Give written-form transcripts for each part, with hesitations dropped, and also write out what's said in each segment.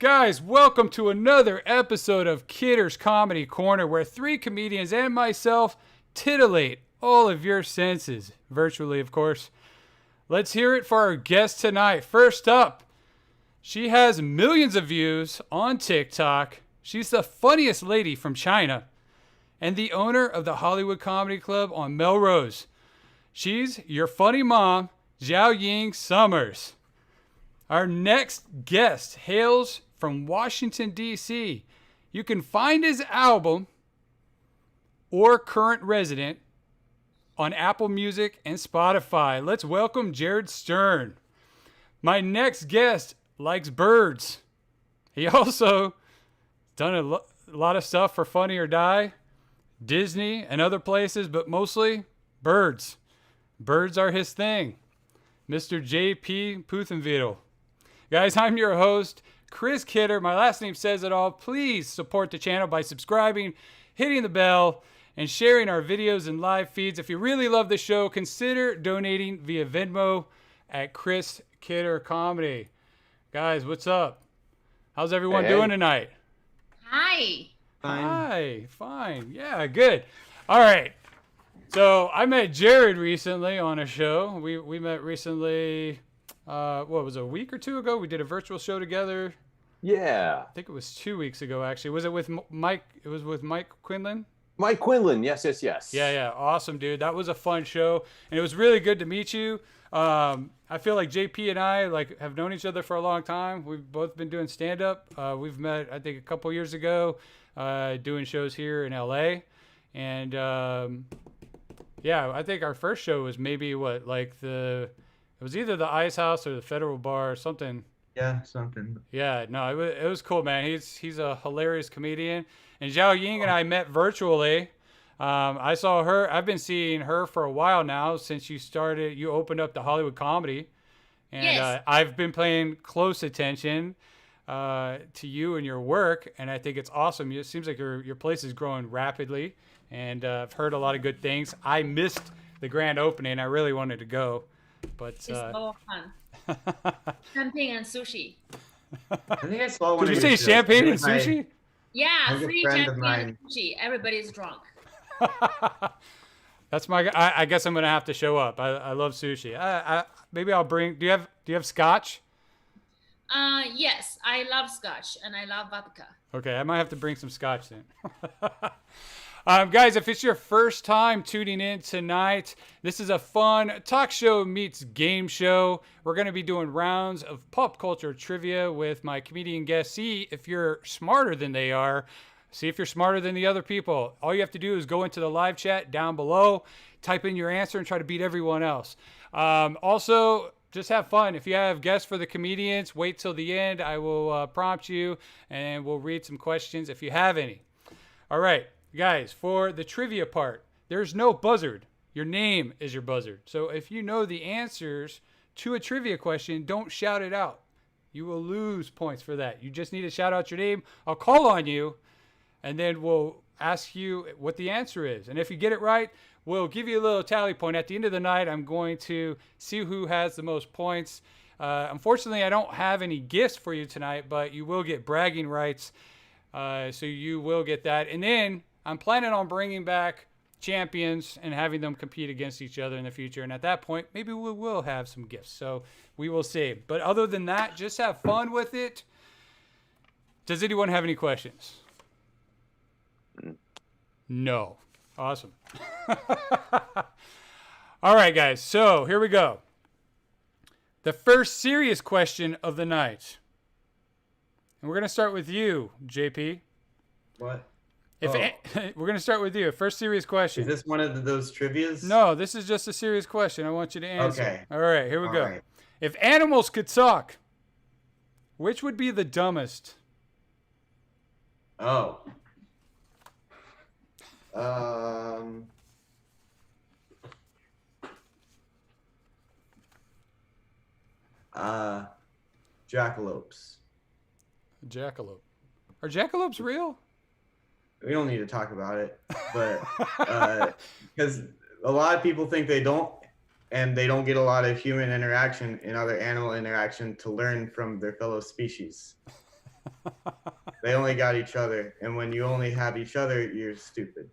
Guys, welcome to another episode of Kidder's Comedy Corner, where three comedians and myself titillate all of your senses, virtually, of course. Let's hear it for our guest tonight. First up, she has millions of views on TikTok. She's the funniest lady from China and the owner of the Hollywood Comedy Club on Melrose. She's your funny mom, Jiaoying Summers. Our next guest hails from Washington, D.C. You can find his album or Current Resident on Apple Music and Spotify. Let's welcome Jared Stern. My next guest likes birds. He also done a lot of stuff for Funny or Die, Disney, and other places, but mostly birds. Birds are his thing. Mr. J.P. Puthenveetil. Guys, I'm your host, Chris Kidder. My last name says it all. Please support the channel by subscribing, hitting the bell, and sharing our videos and live feeds. If you really love the show, consider donating via Venmo at Chris Kidder Comedy. Guys, what's up? How's everyone doing tonight? Hi. Fine. Hi, fine. Yeah, good. All right. So I met Jared recently on a show. We met recently. What was it, a week or two ago? We did a virtual show together. Yeah. I think it was 2 weeks ago, actually. Was it with Mike? It was with Mike Quinlan? Mike Quinlan. Yes. Yeah. Awesome, dude. That was a fun show. And it was really good to meet you. I feel like JP and I have known each other for a long time. We've both been doing stand-up. We've met, I think, a couple years ago doing shows here in LA. And, yeah, I think our first show was maybe it was either the Ice House or the Federal Bar or something. Yeah, something. Yeah, no, it was cool, man. He's a hilarious comedian. And Zhao Ying and I met virtually. I saw her. I've been seeing her for a while now since you opened up the Hollywood Comedy. And Yes. I've been paying close attention to you and your work. And I think it's awesome. It seems like your place is growing rapidly. And I've heard a lot of good things. I missed the grand opening. I really wanted to go. But It's so fun. Champagne and sushi. I think I saw one. did you of say your shows. champagne and My- sushi? Yeah, I'm a free friend of champagne and mine. sushi. Everybody's drunk. That's I guess I'm gonna have to show up. I love sushi. Maybe I'll bring. Do you have scotch? Yes, I love scotch and I love vodka. Okay, I might have to bring some scotch then. Guys, if it's your first time tuning in tonight, this is a fun talk show meets game show. We're going to be doing rounds of pop culture trivia with my comedian guests. See if you're smarter than they are. See if you're smarter than the other people. All you have to do is go into the live chat down below, type in your answer, and try to beat everyone else. Also, just have fun. If you have guests for the comedians, wait till the end. I will prompt you, and we'll read some questions if you have any. All right. Guys, for the trivia part, there's no buzzard. Your name is your buzzard. So if you know the answers to a trivia question, don't shout it out. You will lose points for that. You just need to shout out your name. I'll call on you, and then we'll ask you what the answer is. And if you get it right, we'll give you a little tally point. At the end of the night, I'm going to see who has the most points. Unfortunately, I don't have any gifts for you tonight, but you will get bragging rights. So you will get that. And then I'm planning on bringing back champions and having them compete against each other in the future. And at that point, maybe we will have some gifts. So we will see. But other than that, just have fun with it. Does anyone have any questions? No. Awesome. All right, guys. So here we go. The first serious question of the night. And we're going to start with you, JP. What? We're going to start with you. First serious question. Is this one of those trivias? No, this is just a serious question. I want you to answer. Okay. All right, here we All go. right. If animals could talk, which would be the dumbest? Oh. Jackalopes. Jackalope. Are jackalopes real? We don't need to talk about it, but because a lot of people think they don't, and they don't get a lot of human interaction and other animal interaction to learn from their fellow species. They only got each other, and when you only have each other, you're stupid.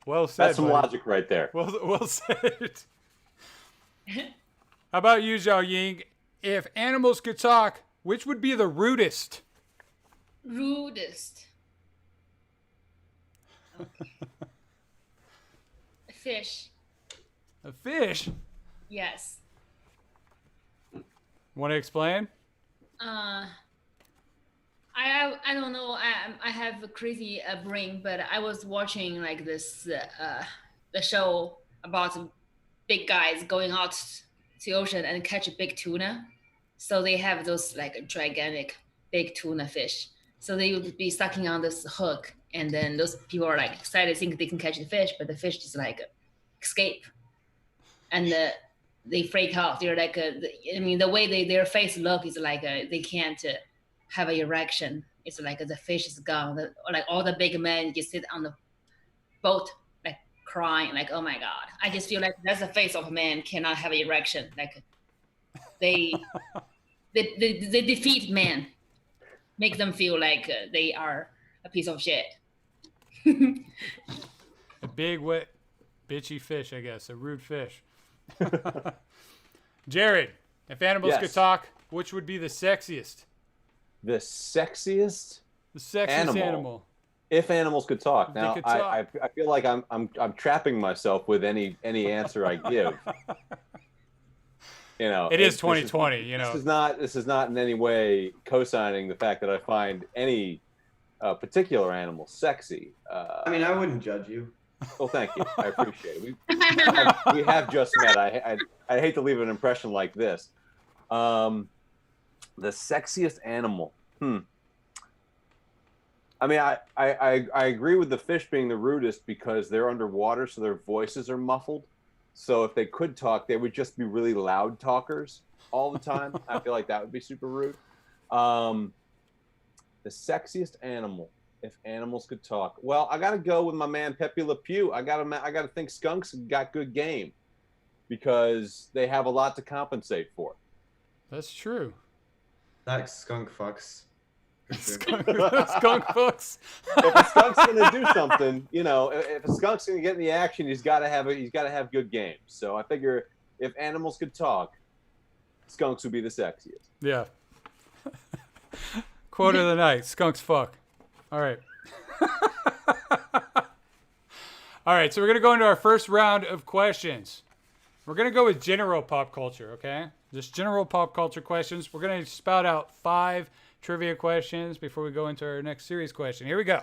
Well said. That's some buddy. logic right there. Well said. How about you, Jiaoying? If animals could talk, which would be the rudest? Rudest. Okay. Fish. A fish? Yes. Want to explain? I don't know. I have a crazy brain, but I was watching like this the show about big guys going out to the ocean and catch a big tuna. So they have those like gigantic big tuna fish. So they would be sucking on this hook, and then those people are like excited, think they can catch the fish, but the fish just like escape, and they freak out. They're like, I mean, the way their face look is like they can't have an erection. It's like the fish is gone. Like all the big men just sit on the boat, like crying, like, oh my God. I just feel like that's the face of a man cannot have an erection. Like they defeat men, make them feel like they are a piece of shit. A big, wet, bitchy fish, I guess. A rude fish. Jared, if animals could talk, which would be the sexiest? The sexiest? The sexiest animal. If animals could talk. If they Now, could talk. I feel like I'm trapping myself with any answer I give. You know, It is 2020. You know, this is not in any way co-signing the fact that I find any particular animal sexy. I mean, I wouldn't judge you. Well, thank you. I appreciate it. We have just met. I hate to leave an impression like this. The sexiest animal. I mean, I agree with the fish being the rudest because they're underwater, so their voices are muffled. So if they could talk, they would just be really loud talkers all the time. I feel like that would be super rude. The sexiest animal, if animals could talk. Well, I got to go with my man Pepe Le Pew. I got to think skunks got good game because they have a lot to compensate for. that's true. That skunk fucks. For sure. Skunk fucks. If a skunk's gonna do something, you know, if a skunk's gonna get in the action, he's got to have good game. So I figure if animals could talk, skunks would be the sexiest. Yeah. Quote of the night: skunks fuck. All right. All right. So we're gonna go into our first round of questions. We're gonna go with general pop culture. Okay, just general pop culture questions. We're gonna spout out 5 trivia questions before we go into our next series question. Here we go.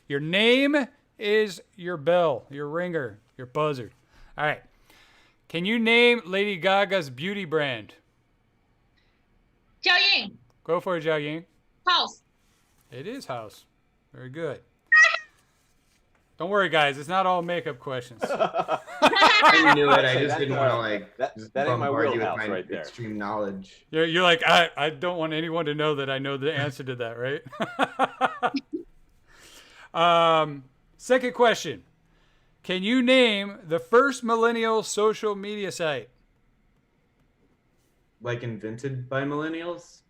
Your name is your bell, your ringer, your buzzer. All right. Can you name Lady Gaga's beauty brand? Jiaoying. Go for it, Jiaoying. House. It is House. Very good. Don't worry, guys. It's not all makeup questions. I knew it. I just didn't want to like that just ain't my bombard you with wheelhouse my right there. extreme knowledge. You're like, I don't want anyone to know that I know the answer to that, right? Second question. Can you name the first millennial social media site? Like invented by millennials?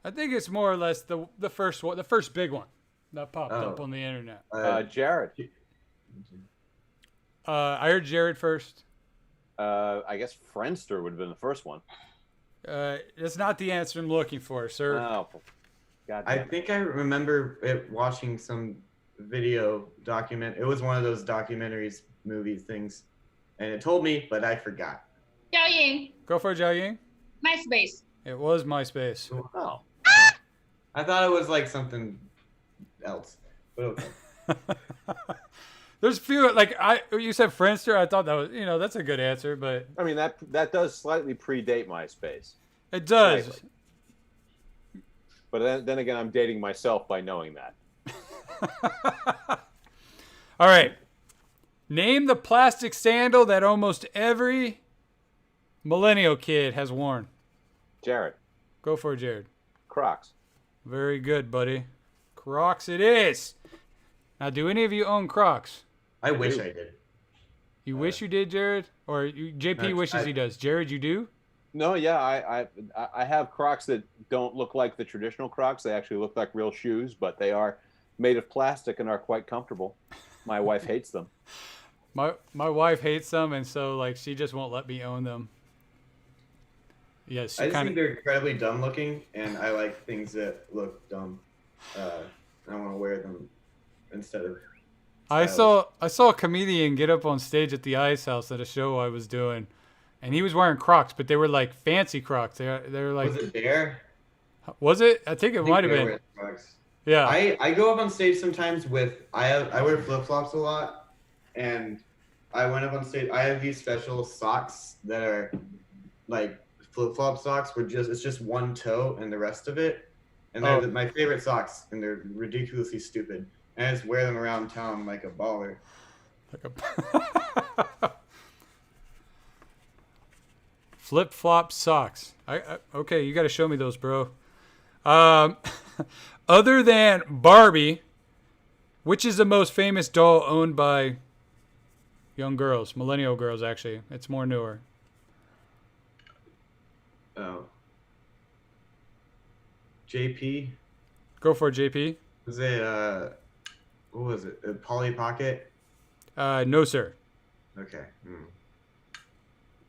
I think it's more or less the first one, the first big one that popped up on the internet. Jared. I heard Jared first. I guess Friendster would have been the first one. It's not the answer I'm looking for, sir. Oh, God I damn it. think I remember watching some video document. It was one of those documentaries, movie things, and it told me, but I forgot. Jiaoying. Go for it, Jiaoying. MySpace. It was MySpace. Oh. I thought it was like something else, but okay. There's a few, like you said Friendster. I thought that was, that's a good answer, but I mean, that does slightly predate MySpace. it does. Slightly. But then again, I'm dating myself by knowing that. All right. Name the plastic sandal that almost every millennial kid has worn. Jared. Go for it, Jared. Crocs. Very good, buddy. Crocs it is. Now, do any of you own Crocs? I wish I did. You wish you did, Jared? Or JP No, wishes he does. Jared, you do? No, yeah, I have Crocs that don't look like the traditional Crocs. They actually look like real shoes, but they are made of plastic and are quite comfortable. My wife hates them. My wife hates them, and so like she just won't let me own them. Yes, I she just kind think of. they're incredibly dumb looking, and I like things that look dumb. I want to wear them instead of. I stylish. saw a comedian get up on stage at the Ice House at a show I was doing, and he was wearing Crocs, but they were like fancy Crocs. They were like, Was it Bear? was it? I think it I think might have Bear been. wears Crocs. Yeah. I go up on stage sometimes with I wear flip flops a lot, and I went up on stage. I have these special socks that are like flip flop socks where it's just one toe and the rest of it, and they're Oh. my favorite socks, and they're ridiculously stupid. And I just wear them around town like a baller. Like a flip flop socks. Okay, you got to show me those, bro. Other than Barbie, which is the most famous doll owned by young girls, millennial girls? Actually, it's more newer. Oh. JP Go for it, JP. was it? What was it? Polly Pocket. No, sir. Okay.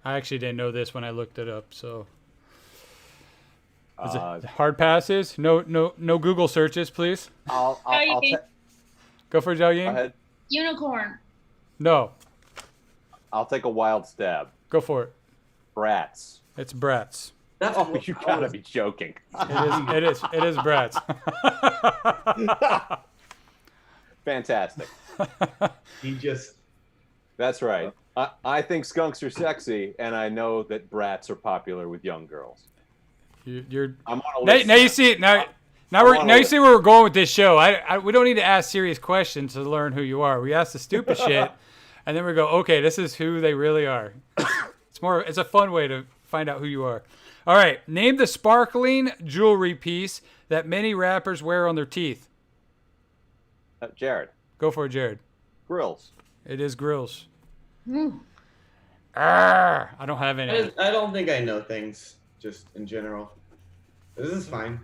I actually didn't know this when I looked it up. So, is Uh, it hard passes? No Google searches, please. I'll Jiaoying. Go for it, Zhao go Ying. ahead. Unicorn. No, I'll take a wild stab. go for it. Brats. It's Bratz. That's Oh, you gotta be joking. It is Bratz. Fantastic. He just. That's right. I think skunks are sexy, and I know that brats are popular with young girls. You're I'm on a now, list. now you see it now. Now you see where we're going with this show. We don't need to ask serious questions to learn who you are. We ask the stupid shit, and then we go, okay, this is who they really are. It's a fun way to find out who you are. All right, name the sparkling jewelry piece that many rappers wear on their teeth. Jared. Go for it, Jared. Grills. It is grills. Mm. I don't have any. I don't think I know things just in general. This is fine.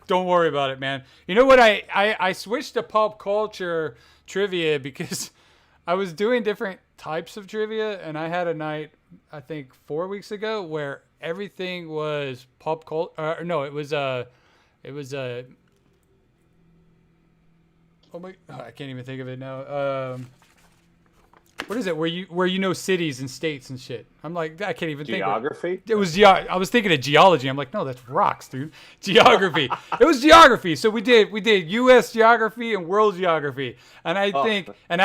Don't worry about it, man. You know what? I switched to pop culture trivia because I was doing different types of trivia, and I had a night, I think 4 weeks ago, where everything was pop culture. No, it was oh my, I can't even think of it now. What is it? Where you know cities and states and shit? I'm like, I can't even think. Geography? It was I was thinking of geology. I'm like, no, that's rocks, dude. Geography. It was geography. So we did U.S. geography and world geography. And I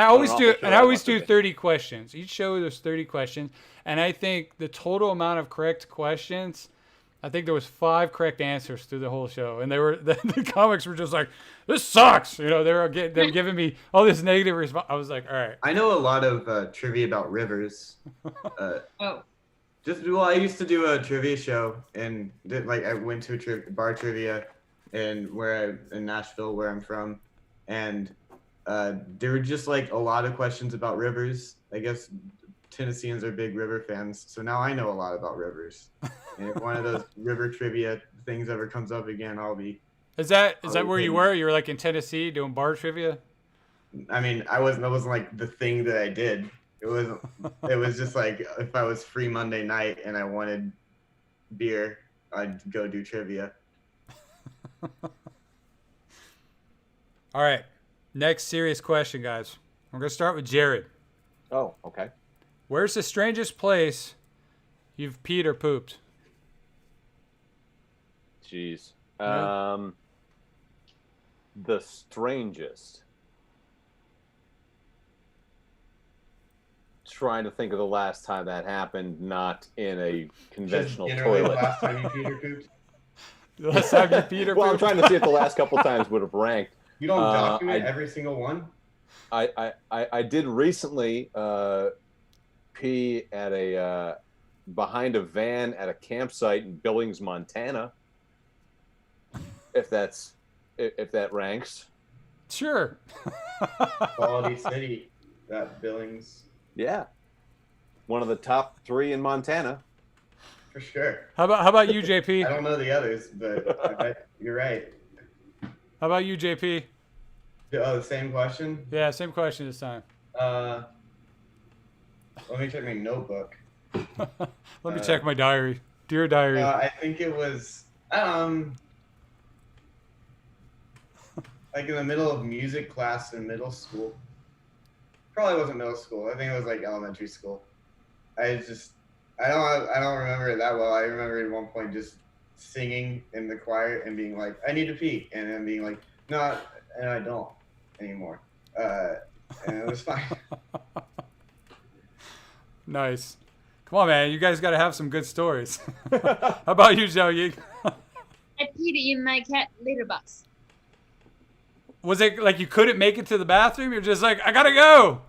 always do 30 questions. Each show there's 30 questions, and I think the total amount of correct questions, I think there was 5 correct answers through the whole show, and they were the comics were just like, this sucks. You know, they're giving me all this negative response. I was like, all right. I know a lot of trivia about rivers. Oh. I used to do a trivia show, and I went to a bar trivia, in Nashville, where I'm from, and there were just like a lot of questions about rivers. I guess Tennesseans are big river fans, so now I know a lot about rivers. And if one of those river trivia things ever comes up again, I'll be. Is that where you were? You were like in Tennessee doing bar trivia? I mean, that wasn't like the thing that I did. It was just like if I was free Monday night and I wanted beer, I'd go do trivia. All right. Next serious question, guys. We're gonna start with Jared. Oh, okay. Where's the strangest place you've peed or pooped? Jeez. Yeah. The strangest. Trying to think of the last time that happened, not in a conventional Just generally toilet. the last time you peed or pooped? The last time you peed or Well, I'm pooped? trying to see if the last couple times would have ranked. You don't document I- every single one? I did recently pee at behind a van at a campsite in Billings, Montana. If that ranks. Sure. Quality city, that Billings. Yeah. One of the top 3 in Montana. For sure. How about you, I JP? don't know the others, but I bet you're right. How about you, JP? Oh, the same question? Yeah, same question this time. Let me check my notebook. Let me check my diary. Dear diary. I think it was like in the middle of music class in middle school. Probably wasn't middle school. I think it was like elementary school. I don't remember it that well. I remember at one point just singing in the choir and being like, I need to pee, and then being like, no, and I don't anymore. And it was fine. Nice. Come on, man. You guys got to have some good stories. How about you, Jiaoying? I peed in my cat litter box. Was it like you couldn't make it to the bathroom? You're just like, I got to go.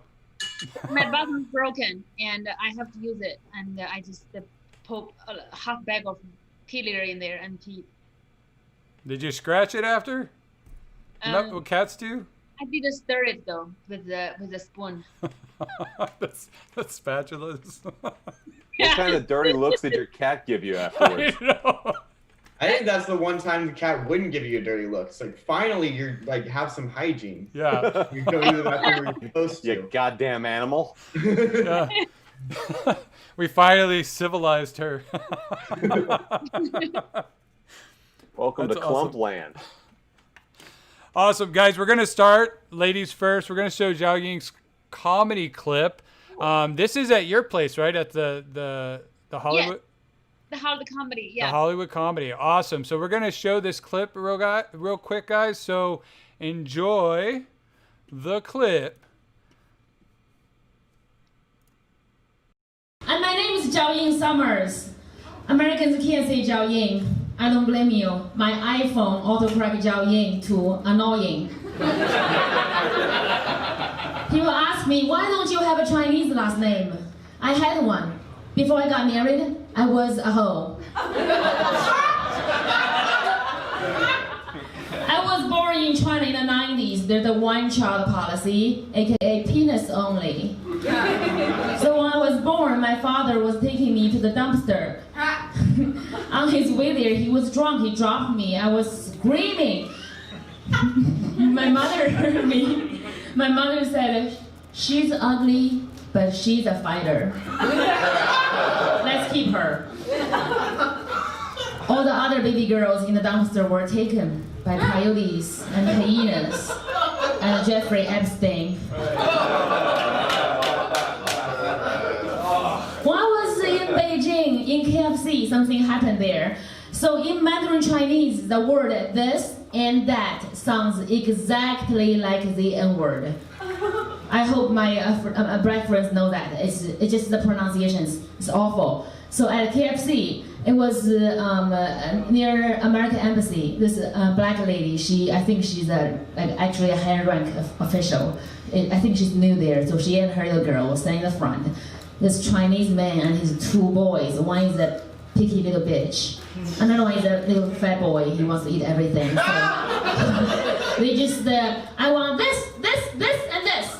My bathroom's broken, and I have to use it. And I just put a half bag of pee litter in there and pee. Did you scratch it after? Isn't that what cats do? I did stir it though with a spoon. That's spatulas. What kind of dirty looks did your cat give you afterwards? I know. I think that's the one time the cat wouldn't give you a dirty look. It's like, finally, you're like, have some hygiene. Yeah. You go into the bathroom where you're supposed to. You goddamn animal. Yeah. We finally civilized her. Welcome That's to Clump awesome. Land. Awesome, guys. We're gonna start. Ladies first. We're gonna show Jiaoying's comedy clip. This is at your place, right? At the Hollywood. Yes. The Hollywood comedy, yeah. The Hollywood comedy. Awesome. So we're gonna show this clip real quick, guys. So enjoy the clip. And my name is Jiaoying Summers. Americans can't say Jiaoying. I don't blame you. My iPhone autocorrect Jiaoying to annoying. People ask me, why don't you have a Chinese last name? I had one. Before I got married, I was a hoe. I was born in China in the 90s. There's a one-child policy, aka penis only. So when I was born, my father was taking me to the dumpster. On his way there, he was drunk. He dropped me. I was screaming. My mother heard me. My mother said, she's ugly, but she's a fighter. Let's keep her. All the other baby girls in the dumpster were taken by coyotes and hyenas and Jeffrey Epstein. When I was in Beijing, in KFC, something happened there. So in Mandarin Chinese, the word this and that sounds exactly like the N-word. I hope my black friends know that. It's just the pronunciations. It's awful. So at KFC, it was near American Embassy. This black lady, I think she's actually a higher rank official. I think she's new there, so she and her little girl was standing in the front. This Chinese man and his two boys. One is a picky little bitch. Another one is a little fat boy. He wants to eat everything. So they just, I want this, and this.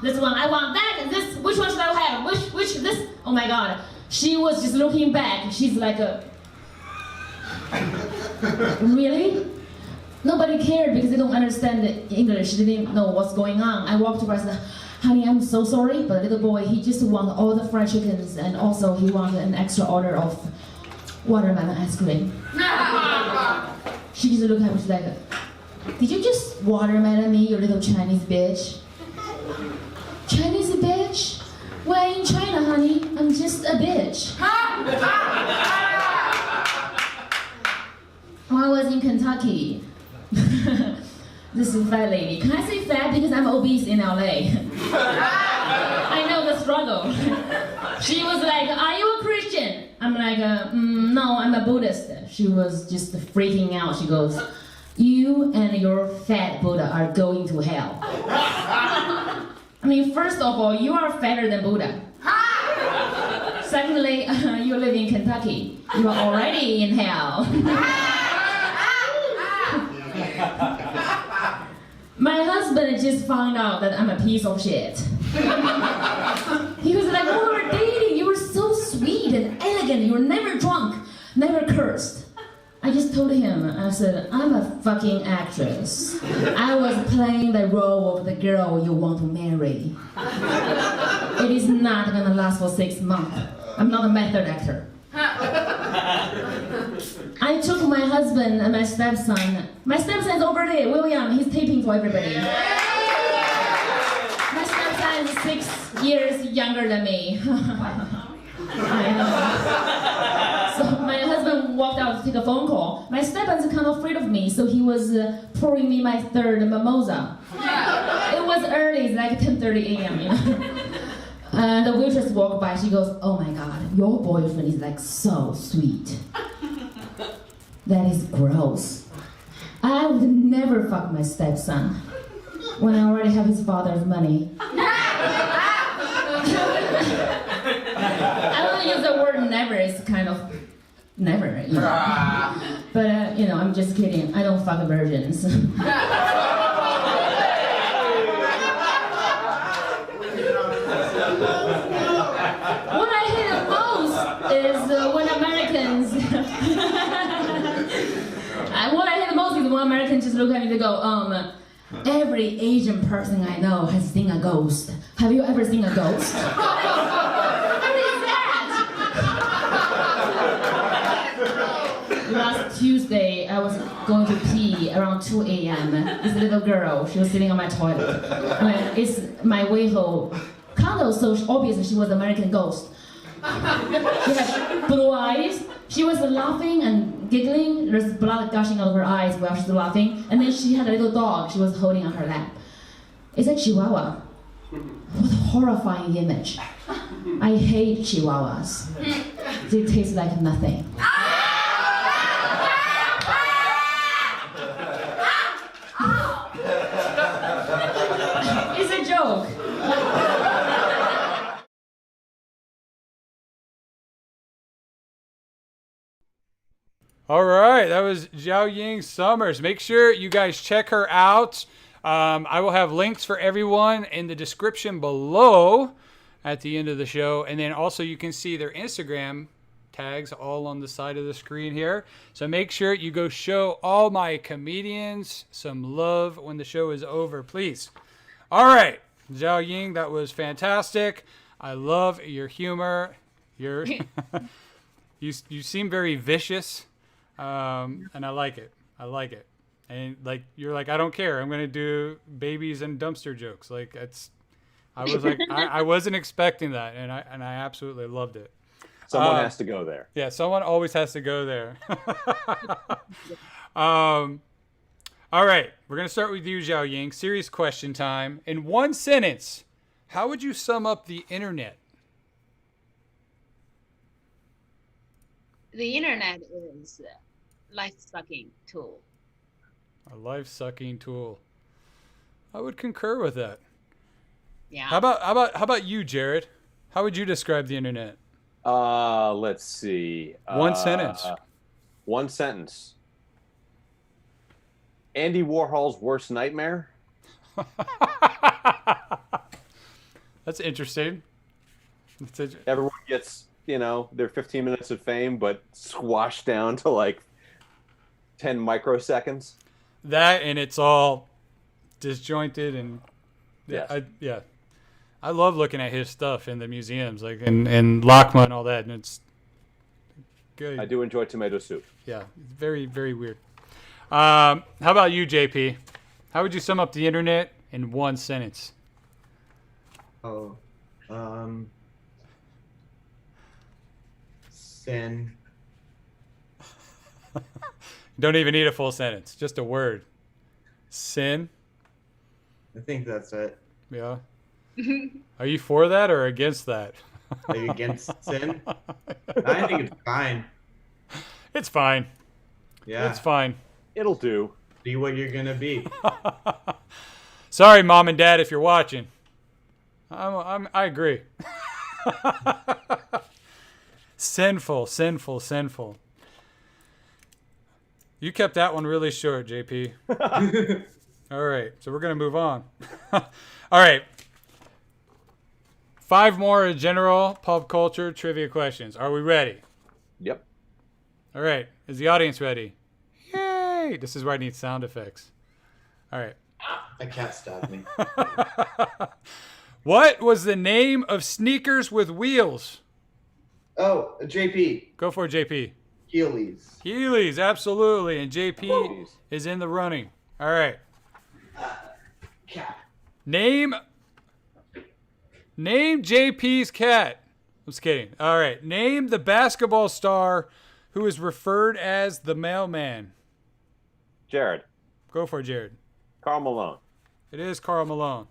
This one, I want that, and this. Which one should I have? Which, this? Oh my God. She was just looking back. She's like really? Nobody cared because they don't understand English. They didn't know what's going on. I walked over and said, honey, I'm so sorry, but little boy, he just wanted all the fried chickens, and also he wanted an extra order of watermelon ice cream. She just looked at me, she's like, did you just watermelon me, you little Chinese bitch? Chinese bitch? We're in China, honey. I'm just a bitch. When I was in Kentucky, this is fat lady. Can I say fat because I'm obese in LA? I know the struggle. She was like, are you a Christian? I'm like, no, I'm a Buddhist. She was just freaking out. She goes, you and your fat Buddha are going to hell. I mean, first of all, you are fatter than Buddha. Secondly, you live in Kentucky. You are already in hell. My husband just found out that I'm a piece of shit. He was like, when we were dating, you were so sweet and elegant. You were never drunk. never cursed. I just told him, I said, I'm a fucking actress. I was playing the role of the girl you want to marry. It is not gonna last for 6 months. I'm not a method actor. I took my husband and my stepson. My stepson is over there, William, he's taping for everybody. My stepson is 6 years younger than me. I know. So my husband walked out to take a phone call. My stepson's kind of afraid of me, so he was pouring me my third mimosa. It was early, it's like 10:30 a.m. And the waitress walked by, she goes, oh my God, your boyfriend is like so sweet. That is gross. I would never fuck my stepson when I already have his father's money. I don't use the word never, it's kind of never, But, I'm just kidding. I don't fuck virgins. What I hate the most is when Americans... What I hate the most is when Americans just look at me and go, every Asian person I know has seen a ghost. Have you ever seen a ghost? Last Tuesday, I was going to pee around 2 a.m. This little girl, she was sitting on my toilet. It's my Weiho condo, so obviously she was an American ghost. She had blue eyes. She was laughing and giggling. There's blood gushing out of her eyes while she's laughing. And then she had a little dog she was holding on her lap. It's a Chihuahua. What a horrifying image. I hate Chihuahuas. They taste like nothing. It's a joke. All right, that was Jiaoying Summers. Make sure you guys check her out. I will have links for everyone in the description below at the end of the show. And then also you can see their Instagram tags all on the side of the screen here. So make sure you go show all my comedians some love when the show is over, please. All right, Jiaoying, that was fantastic. I love your humor. You seem very vicious. And I like it. And like, you're like, I don't care. I'm going to do babies and dumpster jokes. Like I was like, I wasn't expecting that. And I absolutely loved it. Someone has to go there. Yeah. Someone always has to go there. All right. We're going to start with you, Jiaoying. Serious question time. In one sentence, how would you sum up the internet? The internet is a life-sucking tool. A life-sucking tool. I would concur with that. Yeah. How about you, Jared? How would you describe the internet? Let's see. One sentence. One sentence. Andy Warhol's worst nightmare. That's interesting. Everyone gets, their 15 minutes of fame, but squashed down to like 10 microseconds. That, and it's all disjointed, and Yes. I love looking at his stuff in the museums, like and LACMA and all that, and it's good. I do enjoy tomato soup. Yeah, it's very, very weird. How about you, JP? How would you sum up the internet in one sentence? Sin. Don't even need a full sentence, just a word. Sin. I think that's it. Yeah. Are you for that or against that? Are you against sin? I think it's fine. It's fine. Yeah. It's fine. It'll do. Be what you're gonna be. Sorry, Mom and Dad, if you're watching. I agree. Sinful. You kept that one really short, JP. All right, so we're going to move on. All right. 5 more general pop culture trivia questions. Are we ready? Yep. All right. Is the audience ready? Yay! This is where I need sound effects. All right. A cat stabbed me. What was the name of sneakers with wheels? Oh, JP. Go for it, JP. Heelys. Heelys, absolutely. And JP Jeez. is in the running. All right. Cat. Name JP's cat. I'm just kidding. All right. Name the basketball star who is referred as the mailman. Jared. Go for it, Jared. Karl Malone. It is Karl Malone.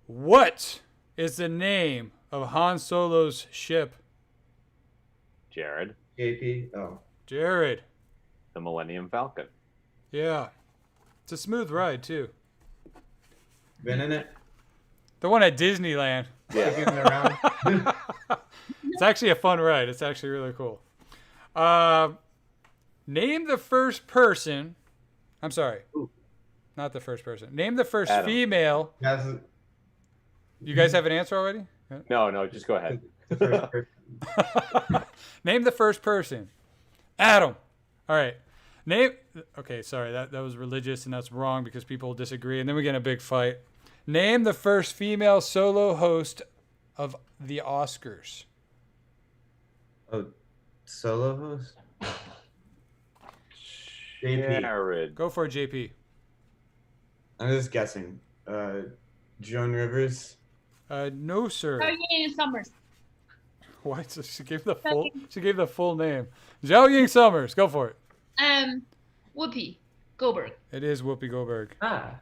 What is the name of Han Solo's ship? Jared. JP. Oh. Jared. The Millennium Falcon. Yeah. It's a smooth ride, too. Been in it. The one at Disneyland. Yeah. Taking it around. It's actually a fun ride. It's actually really cool. Name the first person. I'm sorry. Ooh. Not the first person. Name the first Adam. female. That's You guys have an answer already? No, just go ahead. the first person. Name the first person. Adam. All right. Name. Okay, sorry. That was religious and that's wrong because people disagree. And then we get in a big fight. Name the first female solo host of the Oscars. Oh, solo host? JP. Jared. Go for it, JP. I'm just guessing. Joan Rivers. No, sir. Jiaoying Summers. What? So she gave the full. She gave the full name. Jiaoying Summers. Go for it. Whoopi Goldberg. It is Whoopi Goldberg. Ah.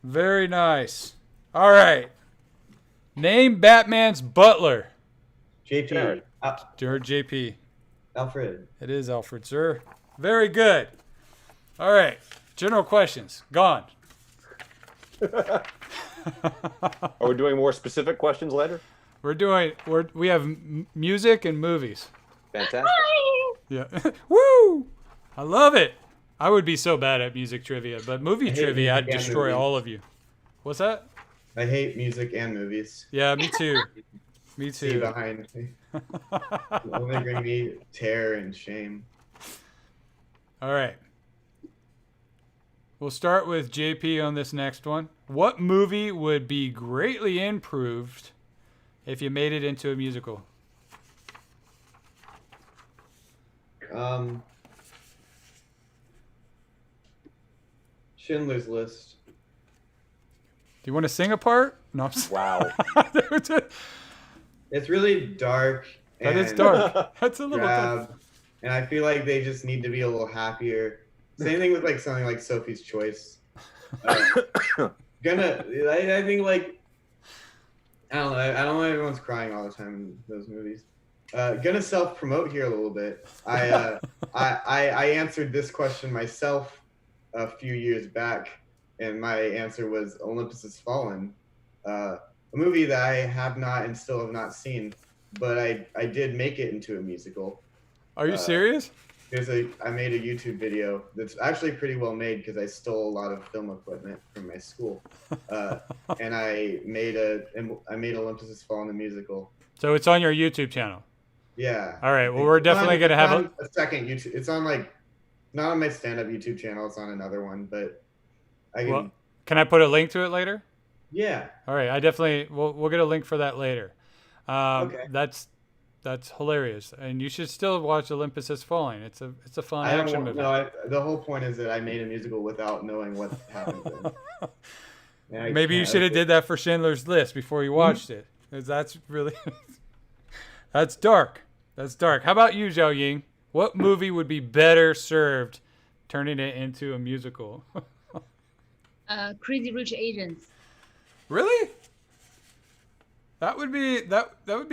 Very nice. All right. Name Batman's butler. JP. Jared. Jared JP. Alfred. It is Alfred, sir. Very good. All right. General questions. Gone. Are we doing more specific questions later? We have music and movies. Fantastic. Yeah. Woo! I love it. I would be so bad at music trivia, but movie hate trivia, I'd music and destroy movies. all of you. What's that? I hate music and movies. Yeah, me too. Me See too. behind me. Only bring me terror and shame. All right. We'll start with JP on this next one. What movie would be greatly improved if you made it into a musical? Schindler's List. Do you want to sing a part? No, I'm Wow. It's really dark. That is and dark. That's a little drab, and I feel like they just need to be a little happier. Same thing with like something like Sophie's Choice. I think like I don't know. Everyone's crying all the time in those movies. Gonna self-promote here a little bit. I answered this question myself a few years back, and my answer was Olympus Has Fallen, a movie that I have not and still have not seen, but I did make it into a musical. Are you serious? I made a YouTube video that's actually pretty well made because I stole a lot of film equipment from my school, and I made Olympus Has Fallen the musical. So it's on your YouTube channel. Yeah. All right. Well, we're definitely going to have a second YouTube. It's on like not on my stand-up YouTube channel. It's on another one, but I can. Well, can I put a link to it later? Yeah. All right. I definitely we'll get a link for that later. Okay. That's hilarious, and you should still watch Olympus Has Fallen. It's a fun I don't action want- movie. No, the whole point is that I made a musical without knowing what happened. Then. Maybe you should have did that for Schindler's List before you watched it, 'cause that's really that's dark. That's dark. How about you, Jiaoying? What movie would be better served turning it into a musical? Crazy Rich Asians. Really? That would be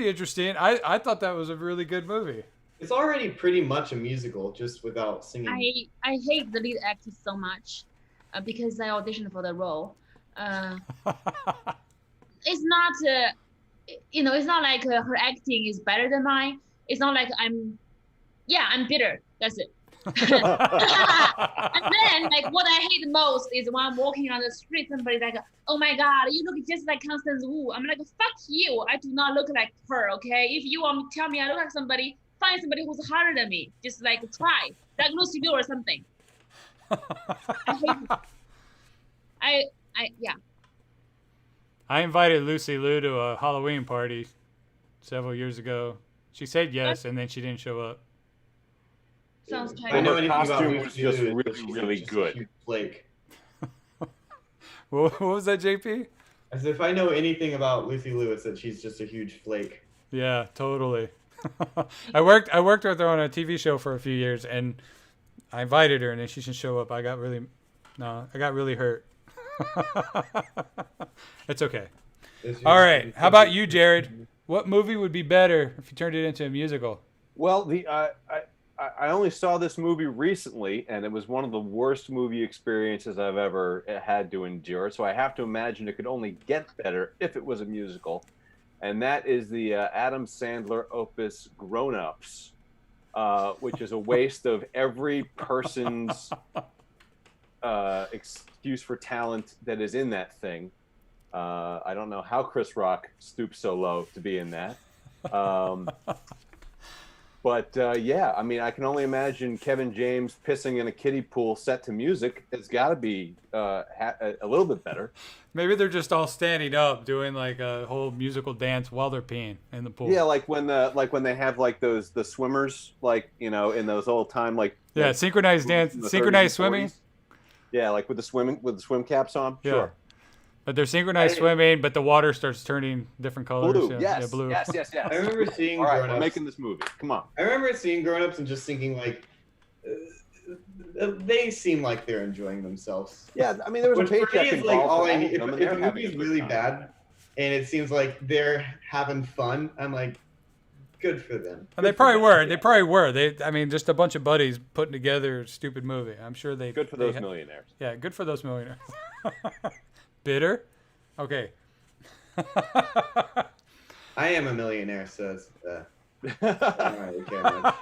interesting. I thought that was a really good movie. It's already pretty much a musical, just without singing. I hate the lead actor so much because I auditioned for the role. It's not, it's not like her acting is better than mine. It's not like I'm bitter. That's it. And then, like, what I hate most is when I'm walking on the street, somebody's like, "Oh my God, you look just like Constance Wu." I'm like, "Fuck you! I do not look like her." Okay, if you want to tell me I look like somebody, find somebody who's harder than me. Just like try, like Lucy Liu or something. I hate it. Yeah. I invited Lucy Liu to a Halloween party several years ago. She said yes, and then she didn't show up. Sounds If I know tight. Her anything about costume Lucy was just Liu, really, she's really just a good. huge flake. What was that, JP? As if I know anything about Lucy Liu, it's that she's just a huge flake. Yeah, totally. I worked with her on a TV show for a few years, and I invited her, and then she didn't show up. I got really hurt. It's okay. All right. How about you, Jared? What movie would be better if you turned it into a musical? Well, I only saw this movie recently, and it was one of the worst movie experiences I've ever had to endure. So I have to imagine it could only get better if it was a musical, and that is the Adam Sandler opus Grown Ups, which is a waste of every person's excuse for talent that is in that thing. I don't know how Chris Rock stooped so low to be in that. But yeah, I mean, I can only imagine Kevin James pissing in a kiddie pool set to music. It's got to be a little bit better. Maybe they're just all standing up doing like a whole musical dance while they're peeing in the pool. Yeah, like when they have like the swimmers, like, you know, in those old time yeah, synchronized dance, synchronized swimming. Yeah, like with the swim caps on. Yeah. Sure. But they're synchronized swimming, but the water starts turning different colors. Blue. Yeah, Yes. blue. Yes. I remember seeing All right, Grown we're Ups. making this movie. Come on. I remember seeing Grown Ups and just thinking like, they seem like they're enjoying themselves. Yeah, I mean, there was Which a for me paycheck is like involved. all for I all need. of them, and If they're a having movie's good really time. bad, and it seems like they're having fun, I'm like, good for them. And they probably were. They probably were. I mean, just a bunch of buddies putting together a stupid movie. I'm sure they. Good for those millionaires. Yeah, good for those millionaires. Bitter? Okay. I am a millionaire, so it's, I don't really care much.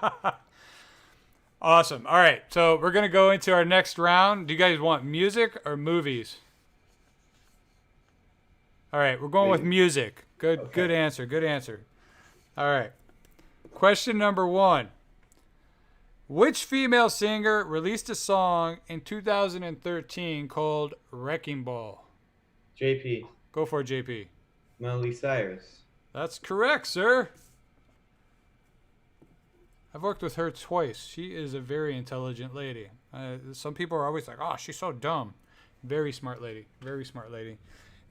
Awesome. All right, so we're gonna go into our next round. Do you guys want music or movies? All right, we're going with music. Good. Okay. Good answer. Good answer. All right. Question number 1. Which female singer released a song in 2013 called Wrecking Ball? JP, Go for it, JP. Miley Cyrus. That's correct, sir. I've worked with her twice. She is a very intelligent lady. Some people are always like, oh, she's so dumb. Very smart lady. Very smart lady.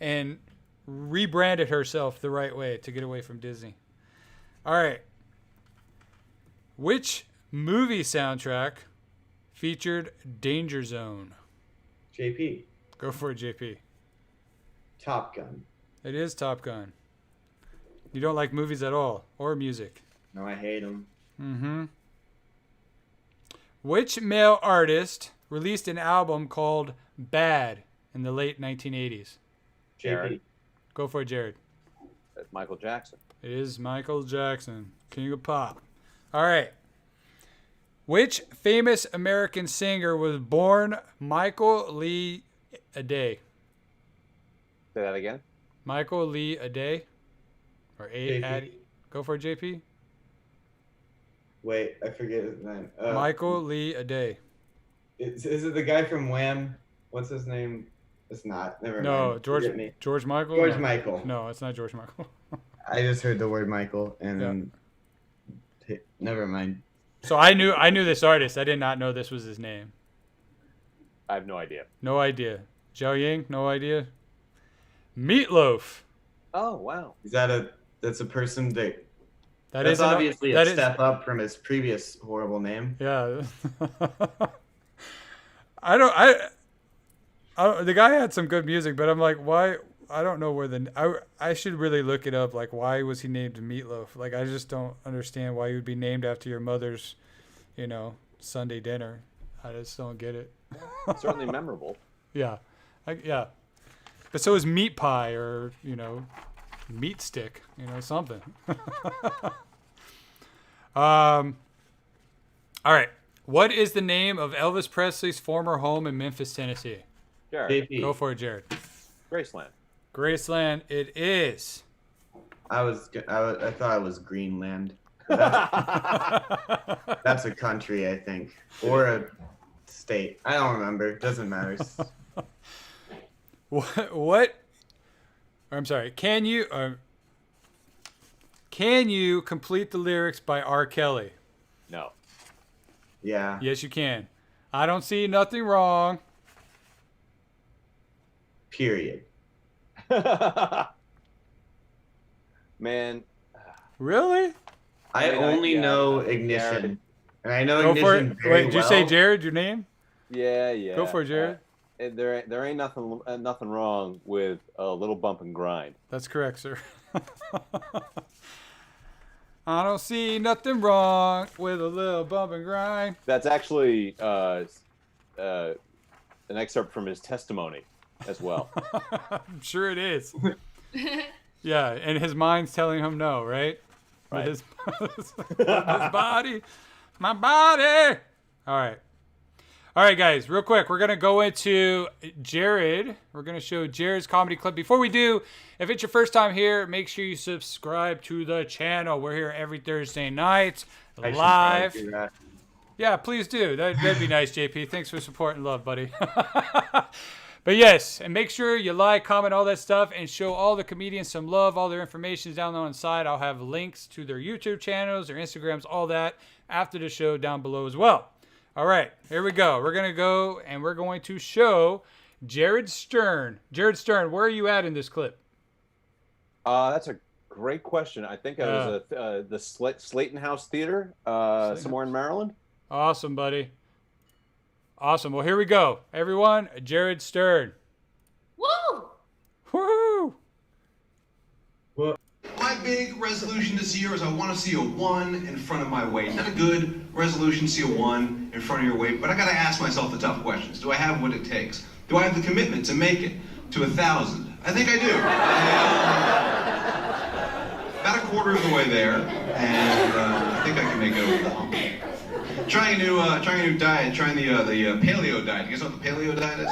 And rebranded herself the right way to get away from Disney. All right. Which movie soundtrack featured Danger Zone? JP, Go for it, JP. Top Gun. It is Top Gun. You don't like movies at all, or music. No, I hate them. Mm-hmm. Which male artist released an album called Bad in the late 1980s? Jared. Go for it, Jared. That's Michael Jackson. It is Michael Jackson, King of Pop. All right. Which famous American singer was born Michael Lee Aday? Say that again. Michael Lee Aday? Or JP. Addy? Go for it, JP. Wait, I forget his name. Michael Lee Aday. Is it the guy from Wham? What's his name? It's not. Never No, mind. George Forget me. Michael? George No. Michael. No, it's not George Michael. I just heard the word Michael, and then never mind. So I knew this artist. I did not know this was his name. I have no idea. No idea. Jiaoying, no idea. Meatloaf. Oh, wow. That's a person that That that's is obviously that a is- step up from his previous horrible name. Yeah. I the guy had some good music, but I'm like, why? I don't know where I should really look it up. Like, why was he named Meatloaf? Like, I just don't understand why you would be named after your mother's, Sunday dinner. I just don't get it. Certainly memorable. Yeah. Yeah. But so is meat pie or, meat stick, something. All right. What is the name of Elvis Presley's former home in Memphis, Tennessee? Jared. JP. Go for it, Jared. Graceland. Graceland, it is. I thought I was Greenland. That's a country, I think, or a state. I don't remember. Doesn't matter. What? I'm sorry. Can you complete the lyrics by R. Kelly? No. Yeah. Yes, you can. I don't see nothing wrong. Period. Man. Really? I only know Ignition, Jared. and I know Go for Ignition it. very Wait, did you say well. Jared? Your name? Yeah. Go for it, Jared. There ain't nothing wrong with a little bump and grind. That's correct, sir. I don't see nothing wrong with a little bump and grind. That's actually an excerpt from his testimony as well. I'm sure it is. Yeah, and his mind's telling him no, right? Right. His body, my body. All right. All right, guys, real quick, we're going to go into Jared. We're going to show Jared's comedy clip. Before we do, if it's your first time here, make sure you subscribe to the channel. We're here every Thursday night, I should live. probably do that. Yeah, please do. That'd be nice, JP. Thanks for support and love, buddy. But yes, and make sure you like, comment, all that stuff, and show all the comedians some love. All their information is down there on the side. I'll have links to their YouTube channels, their Instagrams, all that after the show down below as well. All right, here we go. We're going to go and we're going to show Jared Stern. Jared Stern, where are you at in this clip? That's a great question. I think I was at the Slayton House Theater somewhere in Maryland. Awesome, buddy. Awesome. Well, here we go. Everyone, Jared Stern. Woo! Woohoo! My big resolution this year is I want to see a 1 in front of my weight. Not a good resolution, see a 1 in front of your weight, but I got to ask myself the tough questions. Do I have what it takes? Do I have the commitment to make it to 1,000? I think I do. About a quarter of the way there, and I think I can make it over the hump. Trying a new diet, trying the Paleo Diet. You guys know what the Paleo Diet is?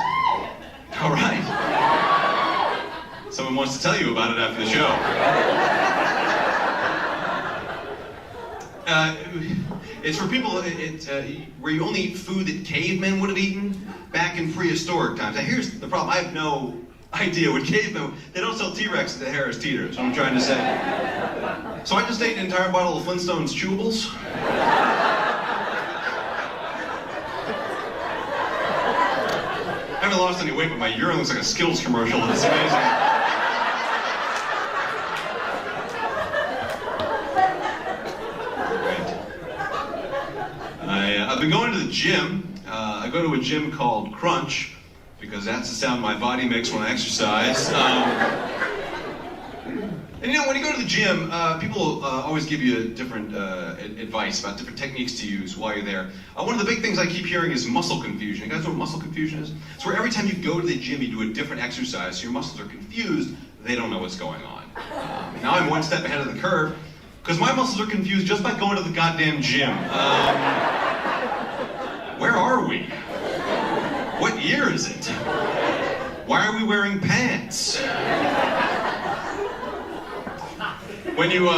All right. Someone wants to tell you about it after the show. It's for people where you only eat food that cavemen would have eaten back in prehistoric times. Now here's the problem. I have no idea what cavemen. They don't sell T-Rex at the Harris Teeter. That's what I'm trying to say. So I just ate an entire bottle of Flintstones chewables. I haven't lost any weight, but my urine looks like a Skittles commercial. It's amazing. I've been going to the gym. I go to a gym called Crunch because that's the sound my body makes when I exercise. And you know, when you go to the gym, people always give you different advice about different techniques to use while you're there. One of the big things I keep hearing is muscle confusion. You guys know what muscle confusion is? It's where every time you go to the gym, you do a different exercise, so your muscles are confused. They don't know what's going on. Now I'm one step ahead of the curve because my muscles are confused just by going to the goddamn gym. Where are we? What year is it? Why are we wearing pants? When you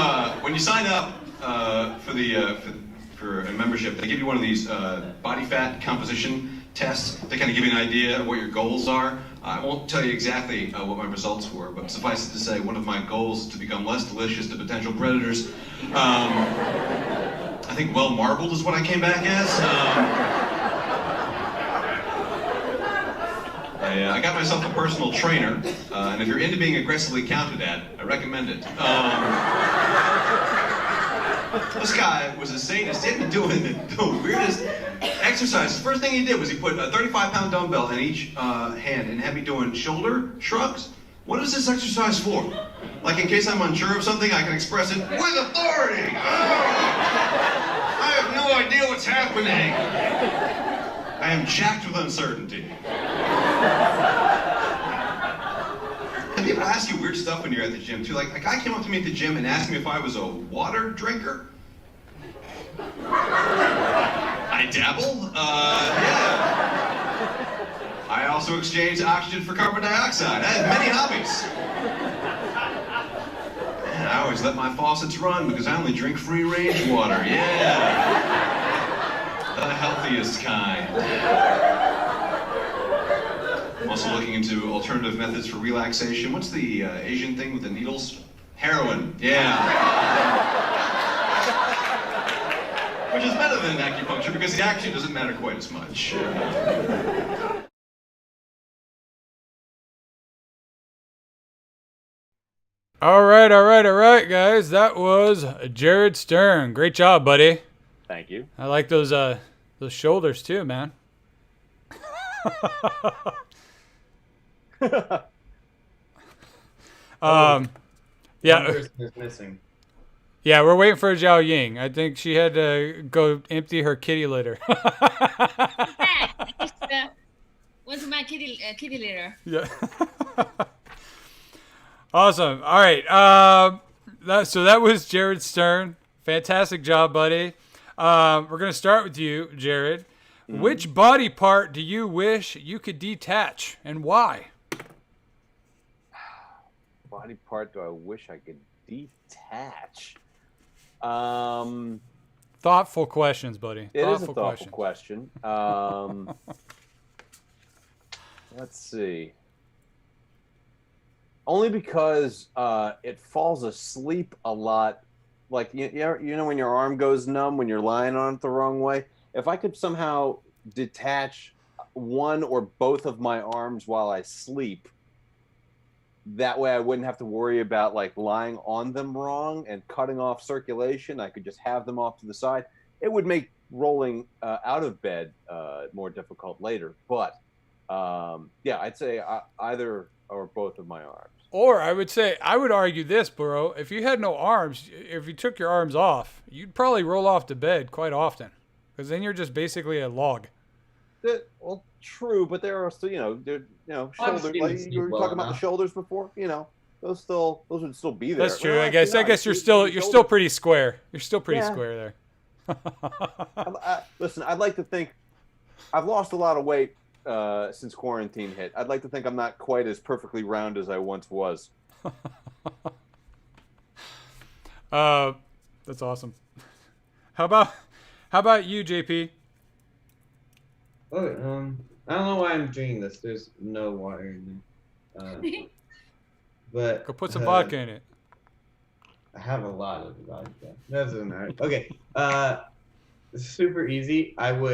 sign up for a membership, they give you one of these body fat composition tests. They kind of give you an idea of what your goals are. I won't tell you exactly what my results were, but suffice it to say, one of my goals is to become less delicious to potential predators. I think well marbled is what I came back as. I got myself a personal trainer, and if you're into being aggressively counted at, I recommend it. This guy was a sadist. He'd been doing the weirdest exercises. First thing he did was he put a 35-pound dumbbell in each hand and had me doing shoulder shrugs. What is this exercise for? Like in case I'm unsure of something, I can express it with authority. I have no idea what's happening. I am jacked with uncertainty. Have people ask you weird stuff when you're at the gym too? Like a guy came up to me at the gym and asked me if I was a water drinker. I dabble. Yeah. I also exchange oxygen for carbon dioxide. I have many hobbies. And I always let my faucets run because I only drink free-range water. Yeah. The healthiest kind. I'm also looking into alternative methods for relaxation. What's the Asian thing with the needles? Heroin. Yeah. Which is better than acupuncture because the action doesn't matter quite as much. All right, guys. That was Jared Stern. Great job, buddy. Thank you. I like those shoulders too, man. Yeah. One person is missing. Yeah, we're waiting for Jiaoying. I think she had to go empty her kitty litter. What's my kitty litter? Yeah. Awesome. All right. That was Jared Stern. Fantastic job, buddy. We're going to start with you, Jared. Mm-hmm. Which body part do you wish you could detach and why? Body part do I wish I could detach? Thoughtful questions, buddy. It is a thoughtful question. Let's see. Only because it falls asleep a lot. Like, you know when your arm goes numb when you're lying on it the wrong way? If I could somehow detach one or both of my arms while I sleep, that way I wouldn't have to worry about like lying on them wrong and cutting off circulation. I could just have them off to the side. It would make rolling out of bed more difficult later. But yeah, I'd say either or both of my arms. Or I would argue this, bro. If you had no arms, if you took your arms off, you'd probably roll off to bed quite often. Because then you're just basically a log. Well, true, but there are still, shoulders. Like you were talking about the shoulders before. Those would still be there. That's true. I guess you're still pretty square. You're still pretty square there. Listen, I'd like to think I've lost a lot of weight since quarantine hit. I'd like to think I'm not quite as perfectly round as I once was. That's awesome. How about you, JP? Okay, I don't know why I'm drinking this. There's no water in there. But Go put some vodka in it. I have a lot of vodka. That doesn't matter. Okay. It's super easy. I've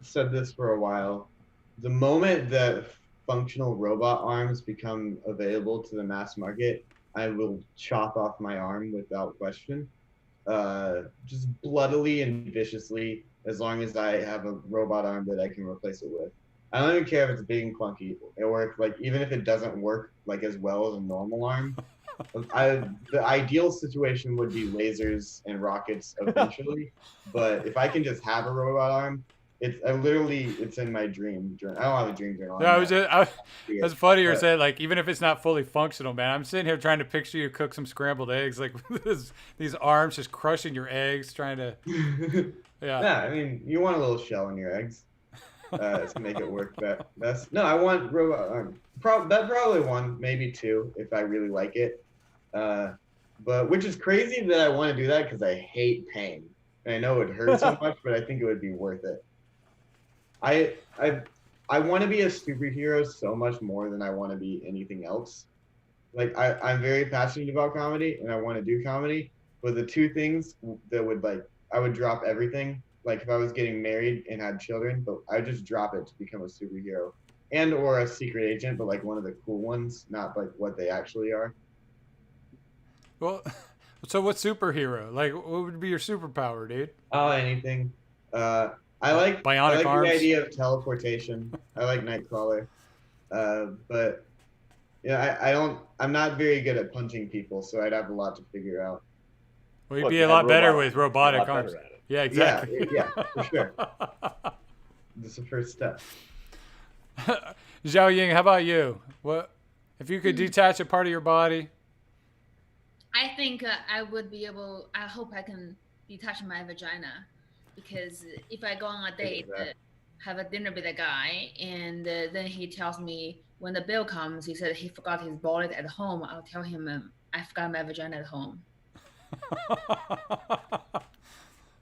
said this for a while. The moment that functional robot arms become available to the mass market, I will chop off my arm without question. Just bloodily and viciously, as long as I have a robot arm that I can replace it with. I don't even care if it's big and clunky, or even if it doesn't work like as well as a normal arm. The ideal situation would be lasers and rockets eventually, but if I can just have a robot arm, it's in my dream journal. I don't have a dream journal. Yeah, that's funny you're saying, like, even if it's not fully functional, man. I'm sitting here trying to picture you cook some scrambled eggs, like these arms just crushing your eggs, trying to. Yeah, I mean, you want a little shell in your eggs to make it work. I want robot arm. Probably one, maybe two, if I really like it. But which is crazy that I want to do that because I hate pain. And I know it hurts so much, but I think it would be worth it. I want to be a superhero so much more than I want to be anything else. Like I'm very passionate about comedy and I want to do comedy, but the two things that I would drop everything. Like if I was getting married and had children, but I would just drop it to become a superhero and or a secret agent, but like one of the cool ones, not like what they actually are. Well, so what superhero? Like, what would be your superpower, dude? Oh, anything. I like bionic arms. The idea of teleportation. I like Nightcrawler, but yeah, I'm not very good at punching people, so I'd have a lot to figure out. Well, you'd be a lot better with robotic arms. Yeah, exactly. Yeah, for sure. That's the first step. Jiaoying, how about you? What if you could detach a part of your body? I think I would be able. I hope I can detach my vagina, because if I go on a date, have a dinner with a guy, and then he tells me when the bill comes, he said he forgot his wallet at home. I'll tell him I forgot my vagina at home.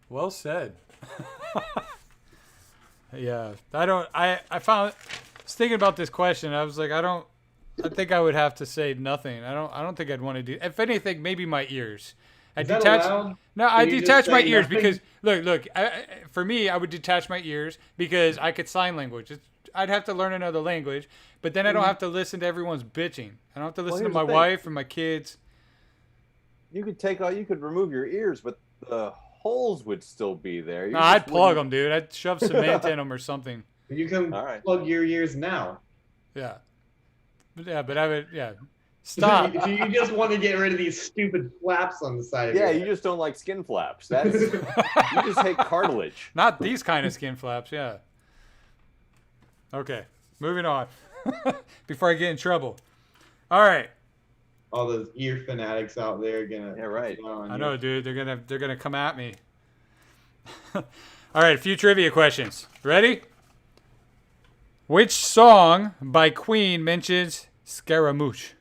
Well said. Yeah, I found, I was thinking about this question. I was like, I think I would have to say nothing. I don't think I'd want to do. If anything, maybe my ears. I Is that detach. allowed? No, I Can you detach just my say ears nothing? because look. For me, I would detach my ears because I could sign language. I'd have to learn another language, but then I don't have to listen to everyone's bitching. I don't have to listen to here's my the thing. wife and my kids. You could remove your ears, but the holes would still be there. No, I'd plug them, dude. I'd shove cement in them or something. You can All right. plug your ears now. Yeah. But I would, yeah. Stop. Do you just want to get rid of these stupid flaps on the side of your Yeah, head? you just don't like skin flaps. That's you just hate cartilage. Not these kind of skin flaps, yeah. Okay, moving on. Before I get in trouble. All right. All those ear fanatics out there are gonna. Yeah, right. get on I you. know, dude. They're gonna come at me. All right, a few trivia questions. Ready? Which song by Queen mentions Scaramouche?